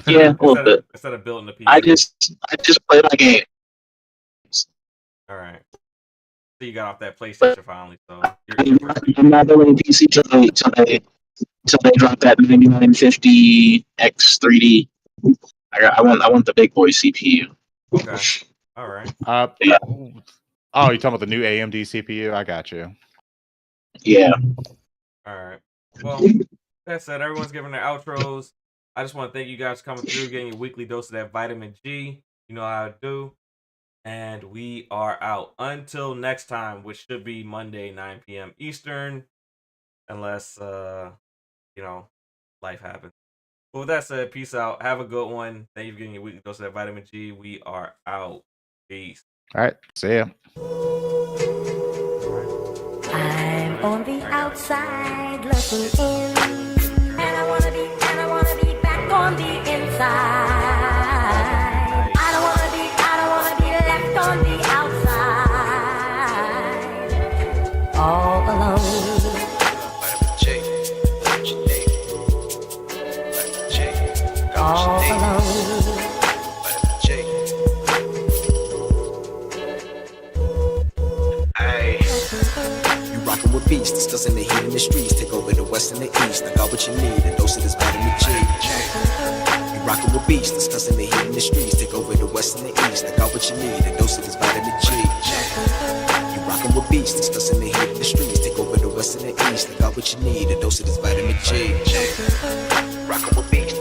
yeah, a little bit. instead of building a I PC. just play my game. All right. So you got off that But PlayStation finally. So you're I'm not building a PC till they drop that 9950 X3D. I want the big boy CPU. okay. All right. Yeah. Oh, you talking about the new AMD CPU? I got you. Yeah. All right. Well, that said, everyone's giving their outros. I just want to thank you guys for coming through, getting your weekly dose of that vitamin G. You know how to do. And we are out until next time, which should be Monday, 9 p.m. Eastern, unless life happens. But with that said, peace out. Have a good one. Thank you for getting your weekly dose of that vitamin G. We are out. Peace. All right. See ya. I'm on the outside looking in, and I wanna be back on the inside. I don't wanna be left on the outside, all alone. Vitamin J, what you need? Vitamin J, got All what you need. alone. Vitamin J. Ayy. You rockin' with beasts, discussing the heat in the streets. Take over the west and the east. I got what you need, a dose of this vitamin J. You rockin' with beasts, discussing the heat in the streets. Take over the west and the east. I got what you need, a dose of this vitamin J. You rockin' with beasts, discussing the heat in the streets. Take over the west and the east. I got what you need, a dose of this vitamin J. Rockin' with beasts.